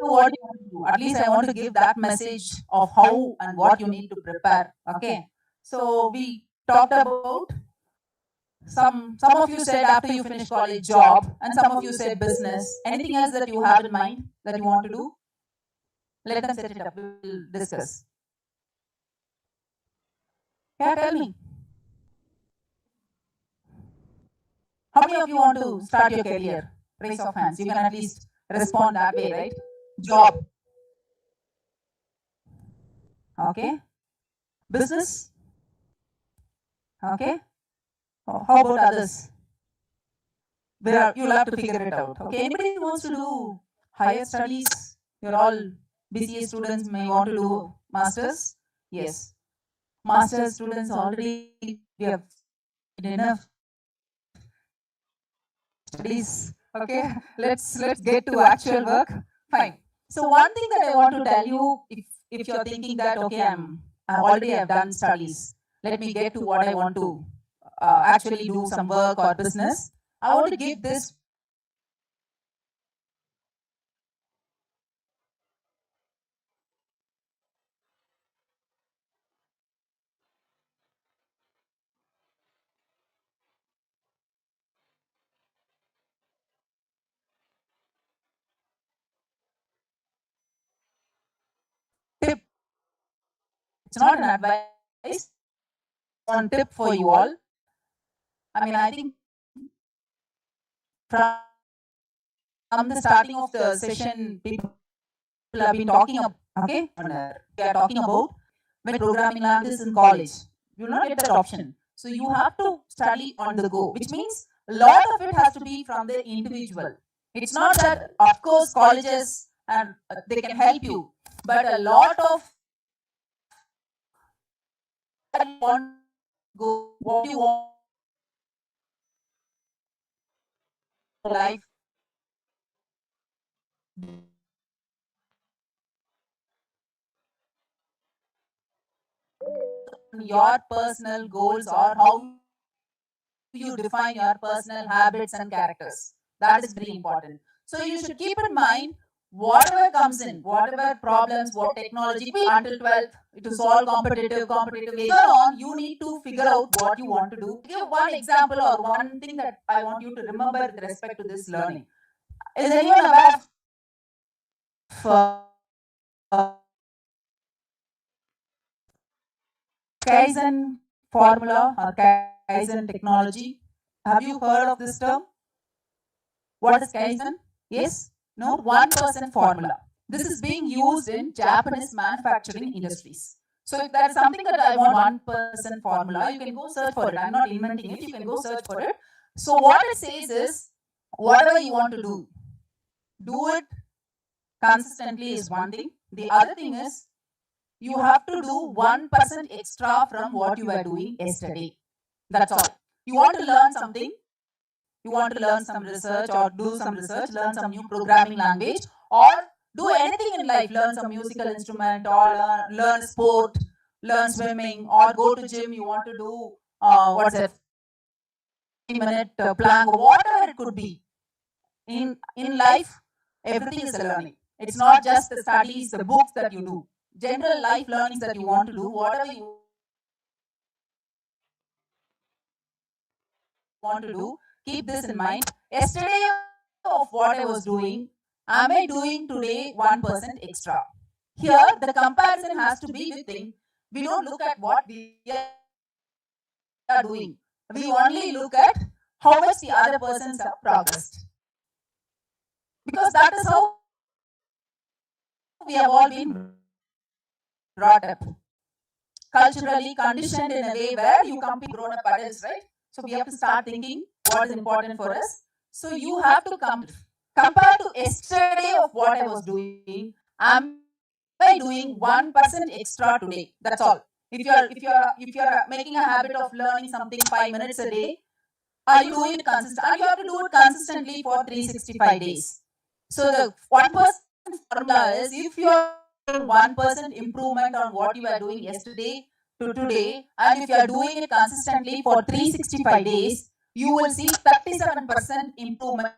what you want to do. At least I want to give that message of how and what you need to prepare. Okay. So we talked about some of you said after you finish college job, and some of you said business. Anything else that you have in mind that you want to do? Let them set it up. We'll discuss. Yeah, tell me. How many of you want to start your career? Raise of hands. You can at least respond that way, right? Job. Okay. Business. Okay. How about others? You'll have to figure it out. Okay. Anybody who wants to do higher studies? You're all BCA students may want to do masters. Yes. Master's students already we have enough studies. Okay. Let's get to actual work. Fine. So one thing that I want to tell you, if you're thinking that okay, I already have done studies, let me get to what I want to actually do some work or business. I want to give this tip. It's not an advice. One tip for you all. I mean, I think from the starting of the session, people have been talking about, okay, we are talking about when programming languages in college. You will not get that option. So you have to study on the go, which means a lot of it has to be from the individual. It's not that, of course, colleges and they can help you, but a lot of what you want to go, what you want life, your personal goals or how you define your personal habits and characters. That is very important. So you should keep in mind whatever comes in, whatever problems, what technology, until 12th, to solve competitive. Later on, you need to figure out what you want to do. Give one example or one thing that I want you to remember with respect to this learning. Is anyone aware of Kaizen formula or Kaizen technology? Have you heard of this term? What is Kaizen? Yes? No? 1% formula. This is being used in Japanese manufacturing industries. So if there is something that I want 1% formula, you can go search for it. I'm not inventing it. You can go search for it. So what it says is, whatever you want to do it consistently is one thing. The other thing is, you have to do 1% extra from what you were doing yesterday. That's all. You want to learn something, you want to learn some research or do some research, learn some new programming language, or do anything in life, learn some musical instrument, or learn sport, learn swimming, or go to gym, you want to do, what's that, 5-minute plank, whatever it could be. In life, everything is a learning. It's not just the studies, the books that you do. General life learnings that you want to do, whatever you want to do, keep this in mind. Yesterday of what I was doing, am I doing today 1% extra? Here, the comparison has to be with thing. We don't look at what we are doing. We only look at how much the other persons have progressed. Because that is how we have all been brought up. Culturally conditioned in a way where you compete grown up adults, right? So we have to start thinking what is important for us. So you have to compare to yesterday of what I was doing. Am I doing 1% extra today? That's all. If you're making a habit of learning something 5 minutes a day, are you doing it consistently? And you have to do it consistently for 365 days. So the 1% formula is, if you are 1% improvement on what you are doing yesterday to today, and if you are doing it consistently for 365 days, you will see 37% improvement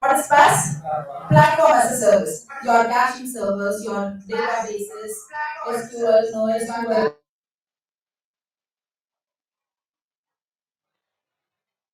What is PaaS? Platform as a service. Your caching servers, your databases, SQL, NoSQL.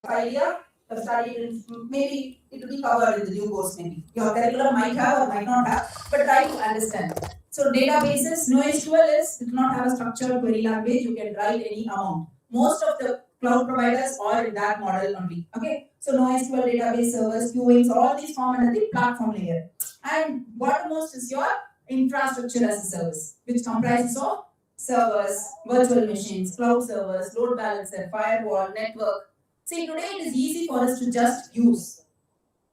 Idea of studying, maybe it will be covered in the new course, maybe. Your curriculum might have or might not have, but try to understand. So databases, NoSQL is, you cannot have a structured query language, you can write any amount. Most of the cloud providers are in that model only. Okay, so NoSQL database servers, queuing, so all these form under the platform layer. And bottommost is your infrastructure as a service, which comprises of servers, virtual machines, cloud servers, load balancer, firewall, network. See, today it is easy for us to just use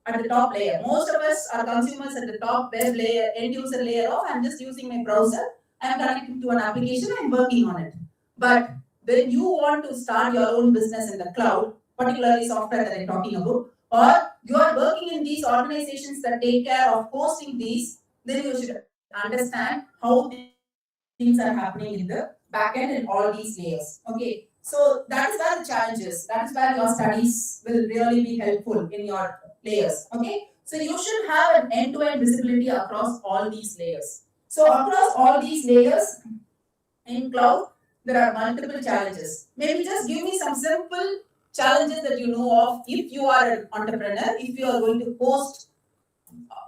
at the top layer. Most of us are consumers at the top web layer, end user layer of I'm just using my browser, I'm connecting to an application, I'm working on it. But when you want to start your own business in the cloud, particularly software that I'm talking about, or you are working in these organizations that take care of hosting these, then you should understand how things are happening in the backend and all these layers. Okay, so that is where the challenge is. That is where your studies will really be helpful in your layers. Okay, so you should have an end-to-end visibility across all these layers. So across all these layers in cloud, there are multiple challenges. Maybe just give me some simple challenges that you know of if you are an entrepreneur, if you are going to host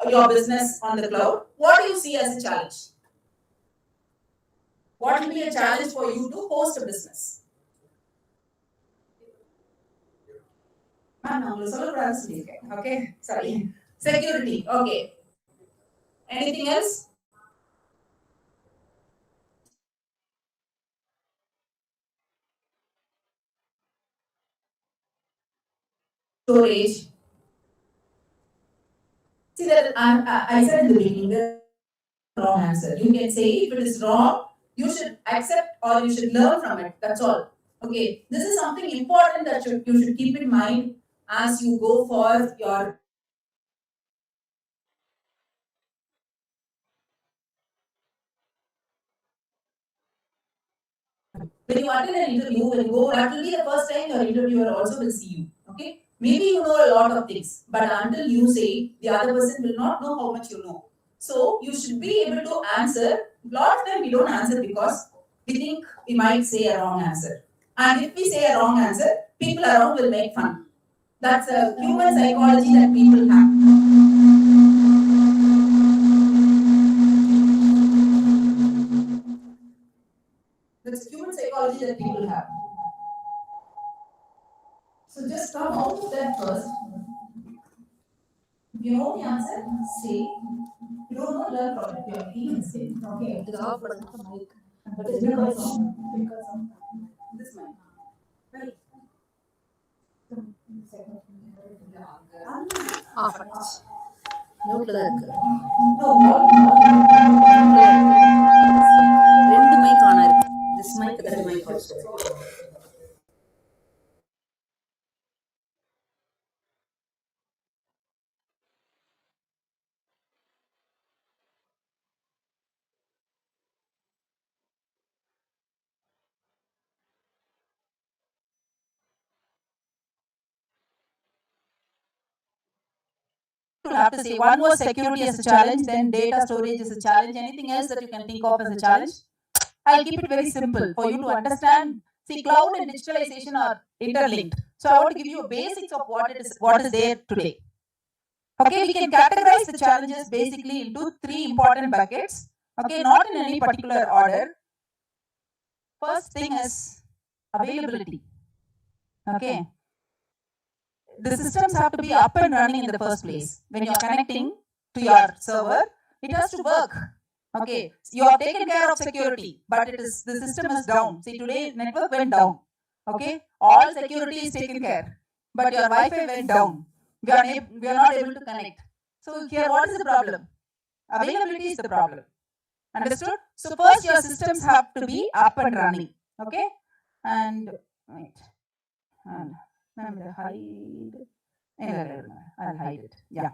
your business on the cloud. What do you see as a challenge? What will be a challenge for you to host a business? Okay, sorry. Security, okay. Anything else? Storage. See that I said in the beginning, the wrong answer. You can say if it is wrong, you should accept or you should learn from it. That's all. Okay, this is something important that you should keep in mind as you go for your. When you attend an interview, when you go, that will be the first time your interviewer also will see you. Okay, maybe you know a lot of things, but until you say, the other person will not know how much you know. So you should be able to answer. A lot of time we don't answer because we think we might say a wrong answer. And if we say a wrong answer, people around will make fun. That's a human psychology that people have. That's human psychology that people have. So just come out of that first. If you know the answer, say. You don't know, learn from it. You are making a mistake. Okay, it is off, but not the mic. But it's because of this mic. Right. Off it. Mute la இருக்கு. ரெண்டு mic on இருக்கு. This mic, that mic also. You have to say one was security as a challenge, then data storage as a challenge. Anything else that you can think of as a challenge? I'll keep it very simple for you to understand. See, cloud and digitalization are interlinked. So I want to give you a basics of what is there today. Okay, we can categorize the challenges basically into three important buckets. Okay, not in any particular order. First thing is availability. Okay. The systems have to be up and running in the first place. When you are connecting to your server, it has to work. Okay, you have taken care of security, but the system is down. See, today network went down. Okay, all security is taken care, but your Wi-Fi went down. We are not able to connect. So here, what is the problem? Availability is the problem. Understood? So first, your systems have to be up and running. Okay, and wait, and I'm going to hide. I'll hide it. Yeah.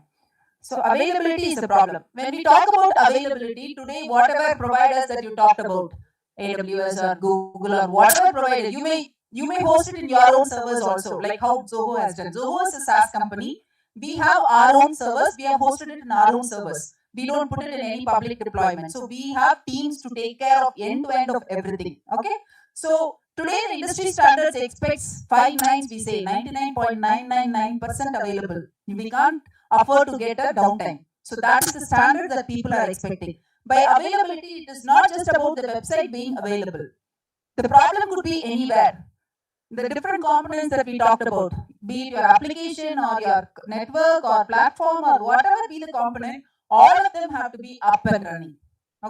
So availability is the problem. When we talk about availability today, whatever providers that you talked about, AWS or Google or whatever provider, you may host it in your own servers also, like how Zoho has done. Zoho is a SaaS company. We have our own servers. We have hosted it in our own servers. We don't put it in any public deployment. So we have teams to take care of end-to-end of everything. Okay. So today the industry standards expects 5 nines, we say 99.999% available. We can't afford to get a downtime. So that is the standard that people are expecting. By availability, it is not just about the website being available. The problem could be anywhere. The different components that we talked about, be it your application or your network or platform or whatever be the component, all of them have to be up and running.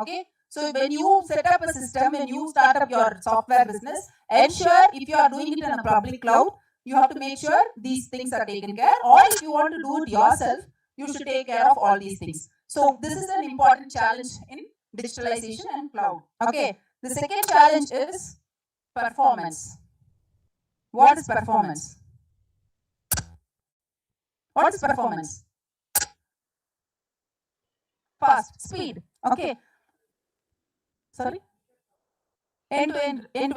Okay. So when you set up a system, when you start up your software business, ensure if you are doing it in a public cloud, you have to make sure these things are taken care, or if you want to do it yourself, you should take care of all these things. So this is an important challenge in digitalization and cloud. Okay. The second challenge is performance. What is performance? What is performance? Fast, speed. Okay. Sorry? End to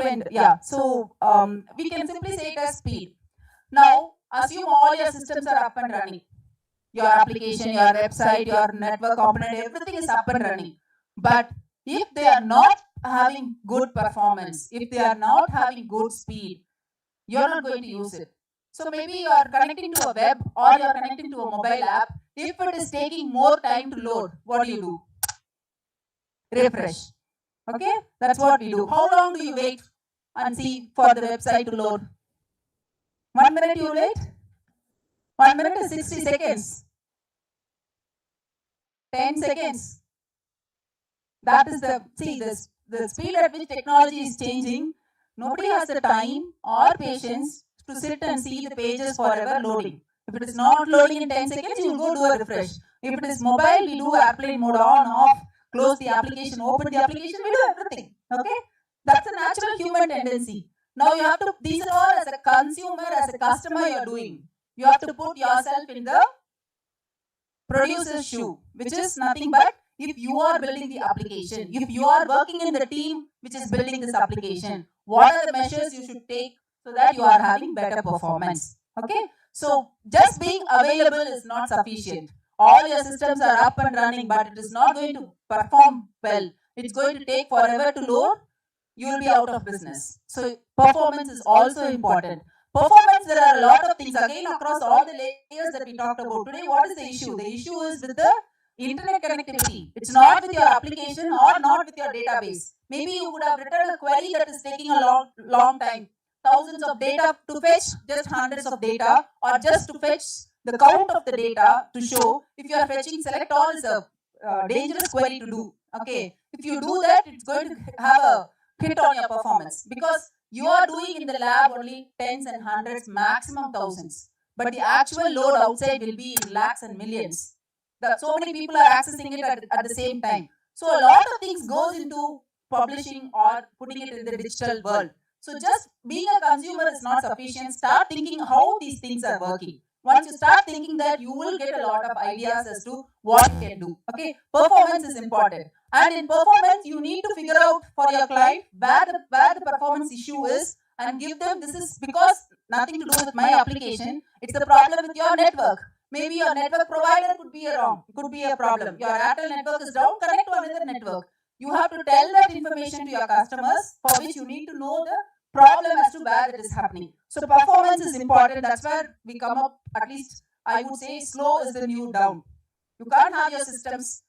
end. Yeah. So we can simply say it as speed. Now, assume all your systems are up and running. Your application, your website, your network component, everything is up and running. But if they are not having good performance, if they are not having good speed, you're not going to use it. So maybe you are connecting to a web or you are connecting to a mobile app. If it is taking more time to load, what do? Refresh. Okay, that's what we do. How long do you wait and see for the website to load? 1 minute you wait? 1 minute is 60 seconds. 10 seconds. That is the speed at which technology is changing. Nobody has the time or patience to sit and see the pages forever loading. If it is not loading in 10 seconds, you will go do a refresh. If it is mobile, we do airplane mode on, off, close the application, open the application, we do everything. Okay? That's a natural human tendency. Now you have to, these are all as a consumer, as a customer you are doing. You have to put yourself in the producer's shoe, which is nothing but if you are building the application, if you are working in the team which is building this application, what are the measures you should take so that you are having better performance? Okay. So just being available is not sufficient. All your systems are up and running, but it is not going to perform well. It's going to take forever to load. You will be out of business. So performance is also important. Performance, there are a lot of things again across all the layers that we talked about today. What is the issue? The issue is with the internet connectivity. It's not with your application or not with your database. Maybe you would have written a query that is taking a long time. Thousands of data to fetch, just hundreds of data, or just to fetch the count of the data to show. If you are fetching select all is a dangerous query to do. Okay. If you do that, it's going to have a hit on your performance because you are doing in the lab only tens and hundreds, maximum thousands. But the actual load outside will be in lakhs and millions. So many people are accessing it at the same time. So a lot of things goes into publishing or putting it in the digital world. So just being a consumer is not sufficient. Start thinking how these things are working. Once you start thinking that, you will get a lot of ideas as to what you can do. Okay, performance is important. And in performance, you need to figure out for your client where the performance issue is and give them, this is because nothing to do with my application. It's the problem with your network. Maybe your network provider could be a problem. Your Airtel network is down, connect to another network. You have to tell that information to your customers, for which you need to know the problem as to where that is happening. So performance is important. That's where we come up, at least I would say slow is the new down. You can't have your systems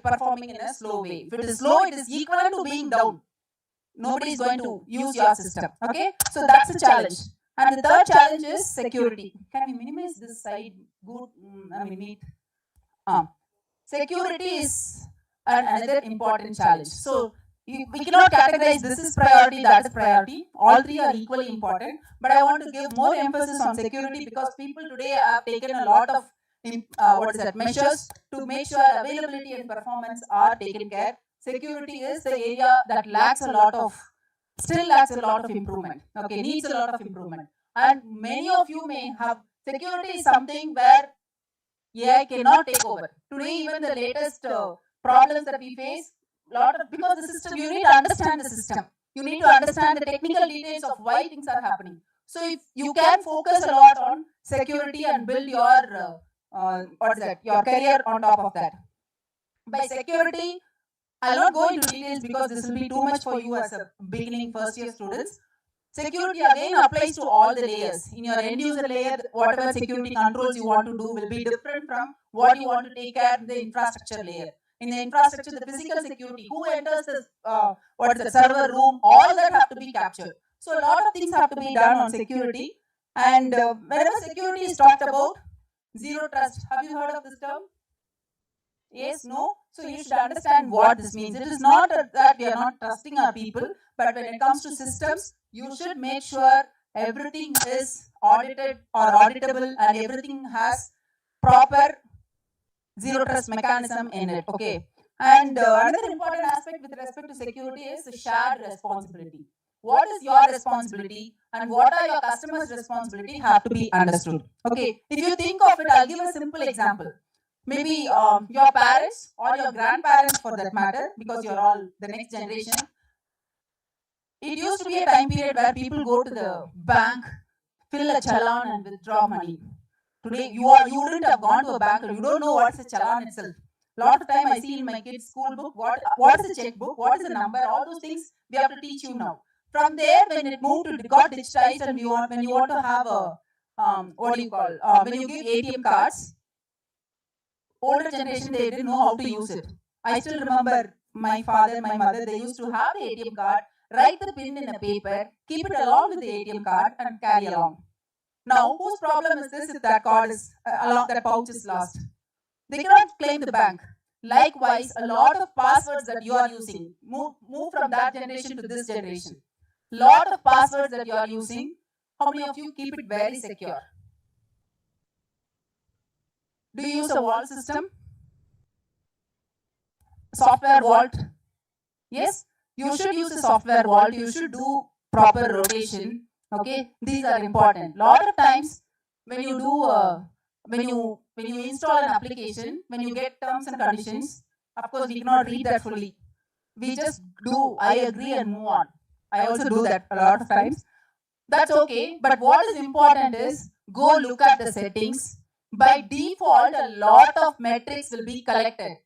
performing in a slow way. If it is slow, it is equivalent to being down. Nobody is going to use your system. Okay, so that's the challenge. And the third challenge is security. Can we minimize this side? Good. Security is another important challenge. So we cannot categorize this is priority, that is priority. All three are equally important. But I want to give more emphasis on security because people today have taken a lot of measures to make sure availability and performance are taken care. Security is the area that still lacks a lot of improvement. Okay, needs a lot of improvement. And many of you may have, security is something where AI cannot take over. Today, even the latest problems that we face, because the system, you need to understand the system. You need to understand the technical details of why things are happening. So if you can focus a lot on security and build your your career on top of that. By security, I'll not go into details because this will be too much for you as a beginning first year students. Security again applies to all the layers. In your end user layer, whatever security controls you want to do will be different from what you want to take care of the infrastructure layer. In the infrastructure, the physical security, who enters the server room, all that have to be captured. So a lot of things have to be done on security. And whenever security is talked about, zero trust. Have you heard of this term? Yes, no? So you should understand what this means. It is not that we are not trusting our people, but when it comes to systems, you should make sure everything is audited or auditable and everything has proper zero trust mechanism in it. Okay. And another important aspect with respect to security is the shared responsibility. What is your responsibility and what are your customers' responsibility have to be understood. Okay. If you think of it, I'll give a simple example. Maybe your parents or your grandparents for that matter, because you're all the next generation. It used to be a time period where people go to the bank, fill a challan and withdraw money. Today, you wouldn't have gone to a bank and you don't know what's a challan itself. Lot of time I see in my kids' school book, what is a checkbook, what is a number, all those things we have to teach you now. From there, when it got digitized and when you want to have a, when you give ATM cards, older generation, they didn't know how to use it. I still remember my father, my mother, they used to have the ATM card, write the pin in a paper, keep it along with the ATM card and carry along. Now, whose problem is this if that card is along, that pouch is lost? They cannot claim the bank. Likewise, a lot of passwords that you are using, move from that generation to this generation. Lot of passwords that you are using, how many of you keep it very secure? Do you use a vault system? Software vault? Yes, you should use a software vault. You should do proper rotation. Okay, these are important. Lot of times when you do when you install an application, when you get terms and conditions, of course we cannot read that fully. We just do I agree and move on. I also do that a lot of times. That's okay. But what is important is go look at the settings. By default, a lot of metrics will be collected.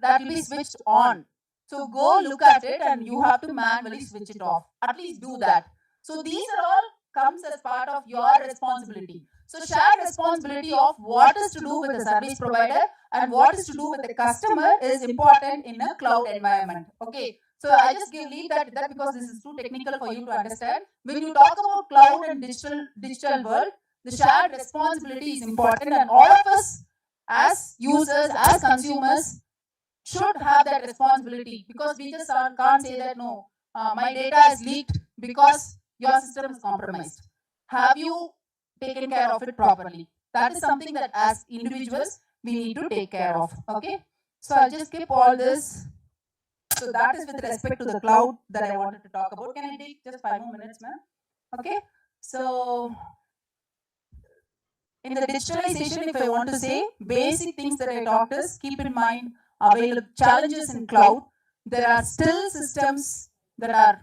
That will be switched on. So go look at it and you have to manually switch it off. At least do that. So these are all comes as part of your responsibility. So shared responsibility of what is to do with the service provider and what is to do with the customer is important in a cloud environment. Okay. So I just leave that because this is too technical for you to understand. When you talk about cloud and digital world, the shared responsibility is important and all of us as users, as consumers, should have that responsibility because we just can't say that no, my data is leaked because your system is compromised. Have you taken care of it properly? That is something that as individuals we need to take care of. Okay, so I'll just skip all this. So that is with respect to the cloud that I wanted to talk about. Can I take just 5 more minutes, ma'am? Okay, so in the digitalization, if I want to say, basic things that I talked is keep in mind available challenges in cloud. There are still systems that are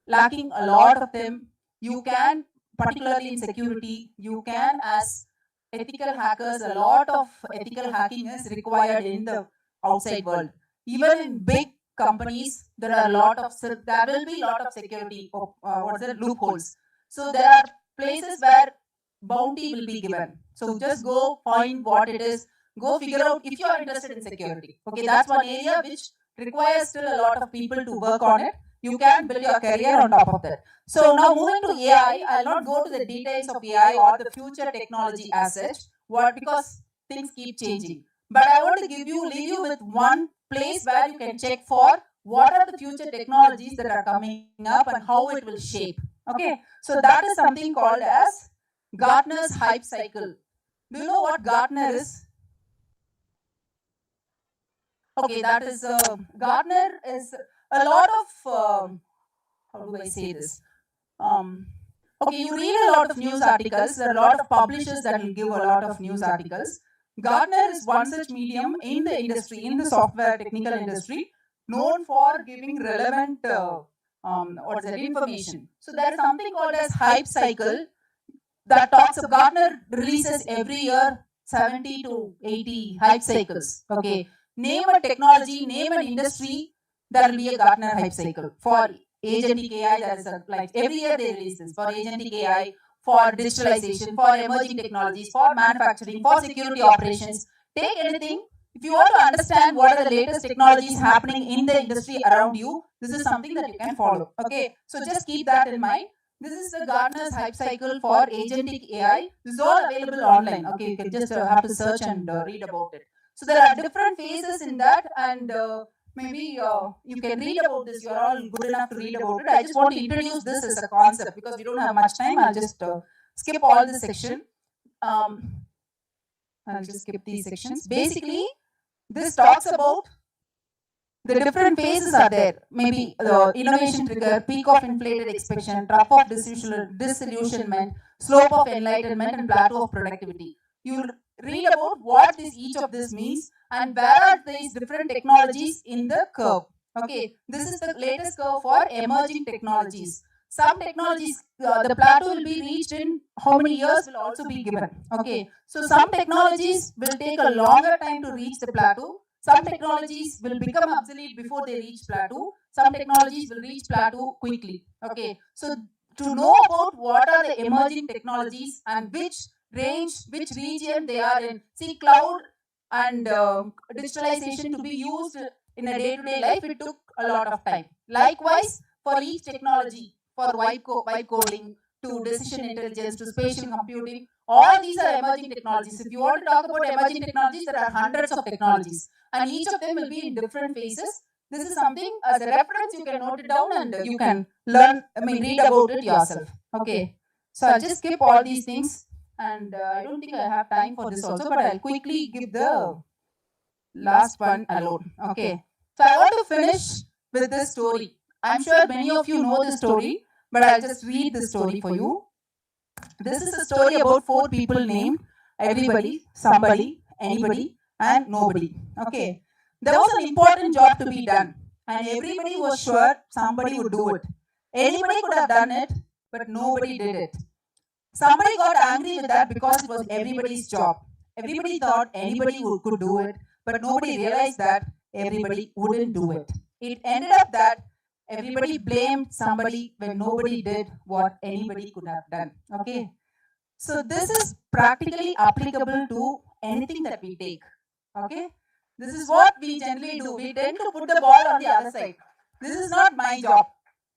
lacking a lot of them. You can, particularly in security, you can as ethical hackers, a lot of ethical hacking is required in the outside world. Even in big companies, there are a lot of, there will be a lot of security, loopholes. So there are places where bounty will be given. So just go find what it is. Go figure out if you are interested in security. Okay, that's one area which requires still a lot of people to work on it. You can build your career on top of that. So now moving to AI, I'll not go to the details of AI or the future technology as such, because things keep changing. But I want to leave you with one place where you can check for what are the future technologies that are coming up and how it will shape. Okay, so that is something called as Gartner's hype cycle. Do you know what Gartner is? Okay, that is Gartner is a lot of how do I say this? Okay, you read a lot of news articles. There are a lot of publishers that will give a lot of news articles. Gartner is one such medium in the industry, in the software technical industry, known for giving relevant information. So there is something called as hype cycle. that talks of Gartner releases every year 70 to 80 hype cycles. Okay, name a technology, name an industry, there will be a Gartner hype cycle. For agentic AI, there is a, like every year they release this. For agentic AI, for digitalization, for emerging technologies, for manufacturing, for security operations, take anything. If you want to understand what are the latest technologies happening in the industry around you, this is something that you can follow. Okay, so just keep that in mind. This is the Gartner's hype cycle for agentic AI. This is all available online. Okay, you can just have to search and read about it. So there are different phases in that, and maybe you can read about this. You are all good enough to read about it. I just want to introduce this as a concept because we don't have much time. I'll just skip all this section. I'll just skip these sections. Basically, this talks about the different phases are there. Maybe the innovation trigger, peak of inflated expectation, trough of disillusionment, slope of enlightenment, and plateau of productivity. You'll read about what each of this means and where are these different technologies in the curve. Okay, this is the latest curve for emerging technologies. Some technologies, the plateau will be reached in how many years will also be given. Okay, so some technologies will take a longer time to reach the plateau. Some technologies will become obsolete before they reach plateau. Some technologies will reach plateau quickly. Okay, so to know about what are the emerging technologies and which range, which region they are in. See, cloud and digitalization to be used in a day-to-day life, it took a lot of time. Likewise, for each technology, for vibe coding, to decision intelligence, to spatial computing, all these are emerging technologies. If you want to talk about emerging technologies, there are hundreds of technologies, and each of them will be in different phases. This is something as a reference, you can note it down and you can learn, read about it yourself. Okay, so I'll just skip all these things, and I don't think I have time for this also, but I'll quickly give the last one alone. Okay, so I want to finish with this story. I'm sure many of you know this story, but I'll just read the story for you. This is a story about 4 people named everybody, somebody, anybody, and nobody. Okay, there was an important job to be done, and everybody was sure somebody would do it. Anybody could have done it, but nobody did it. Somebody got angry with that because it was everybody's job. Everybody thought anybody could do it, but nobody realized that everybody wouldn't do it. It ended up that everybody blamed somebody when nobody did what anybody could have done. Okay, so this is practically applicable to anything that we take. Okay, this is what we generally do. We tend to put the ball on the other side. This is not my job.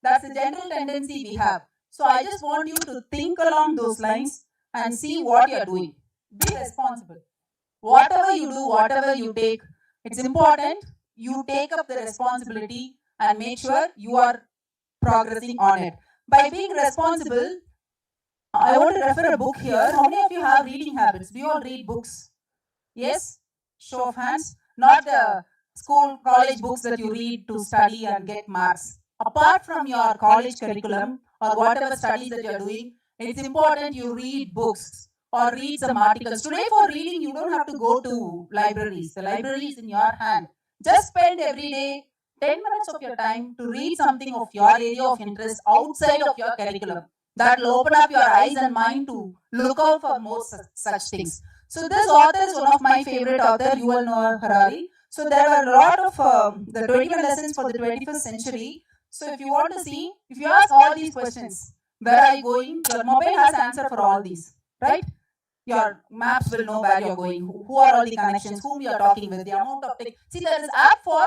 That's the general tendency we have. So I just want you to think along those lines and see what you're doing. Be responsible. Whatever you do, whatever you take, it's important you take up the responsibility and make sure you are progressing on it. By being responsible, I want to refer a book here. How many of you have reading habits? Do you all read books? Yes? Show of hands. Not the school, college books that you read to study and get marks. Apart from your college curriculum or whatever studies that you're doing, it's important you read books or read some articles. Today for reading, you don't have to go to libraries. The library is in your hand. Just spend every day 10 minutes of your time to read something of your area of interest outside of your curriculum. That will open up your eyes and mind to look out for more such things. So this author is one of my favorite author, Yuval Noah Harari. So there were a lot of the 21 lessons for the 21st century. So if you want to see, if you ask all these questions, where are you going? Your mobile has answer for all these, right? Your maps will know where you're going, who are all the connections, whom you're talking with, the amount of things. See, there is app for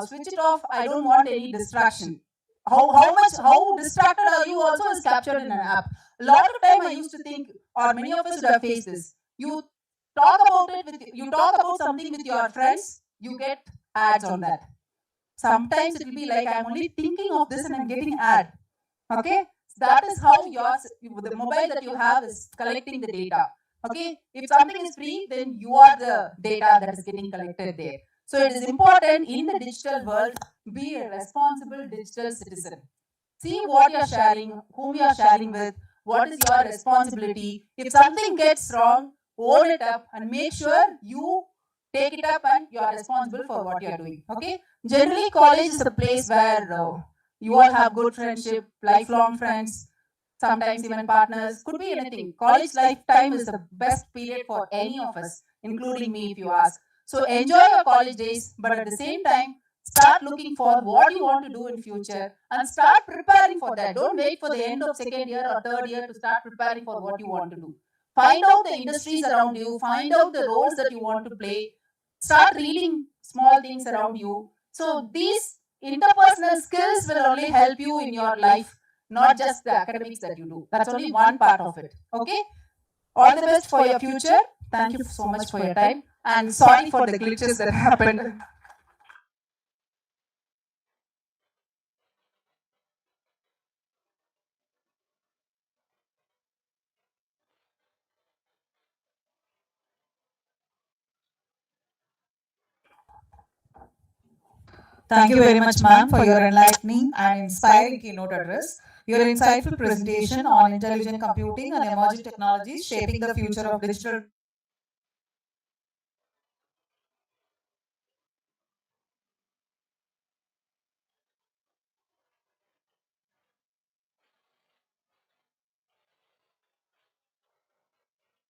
switch it off. I don't want any distraction. How distracted are you also is captured in an app. A lot of time I used to think, or many of us would have faced this. You talk about something with your friends, you get ads on that. Sometimes it will be like, I'm only thinking of this and I'm getting ad. Okay, that is how the mobile that you have is collecting the data. Okay, if something is free, then you are the data that is getting collected there. So it is important in the digital world, be a responsible digital citizen. See what you're sharing, whom you're sharing with, what is your responsibility. If something gets wrong, own it up and make sure you take it up and you are responsible for what you're doing. Okay, generally college is a place where you all have good friendship, lifelong friends. sometimes even partners, could be anything. College lifetime is the best period for any of us, including me if you ask. So enjoy your college days, but at the same time, start looking for what you want to do in future and start preparing for that. Don't wait for the end of second year or third year to start preparing for what you want to do. Find out the industries around you, find out the roles that you want to play, start reading small things around you. So these interpersonal skills will only help you in your life, not just the academics that you do. That's only one part of it. Okay? All the best for your future. Thank you so much for your time. And sorry for the glitches that happened. Thank you very much, ma'am, for your enlightening and inspiring keynote address. Your insightful presentation on intelligent computing and emerging technologies shaping the future of digital.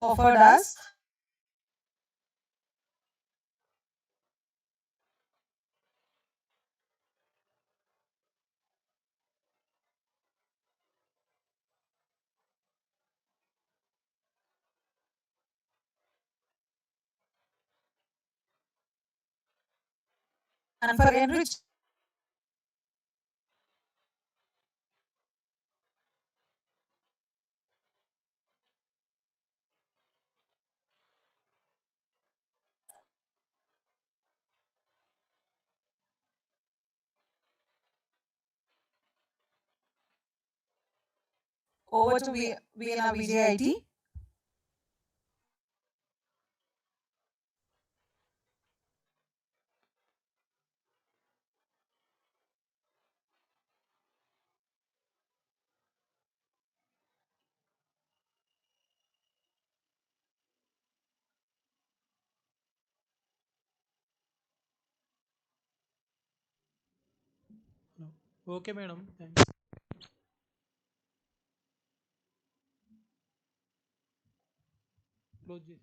Offered us. And for enrich. Over to VNRVJIET. Okay, madam. Thanks. Close this.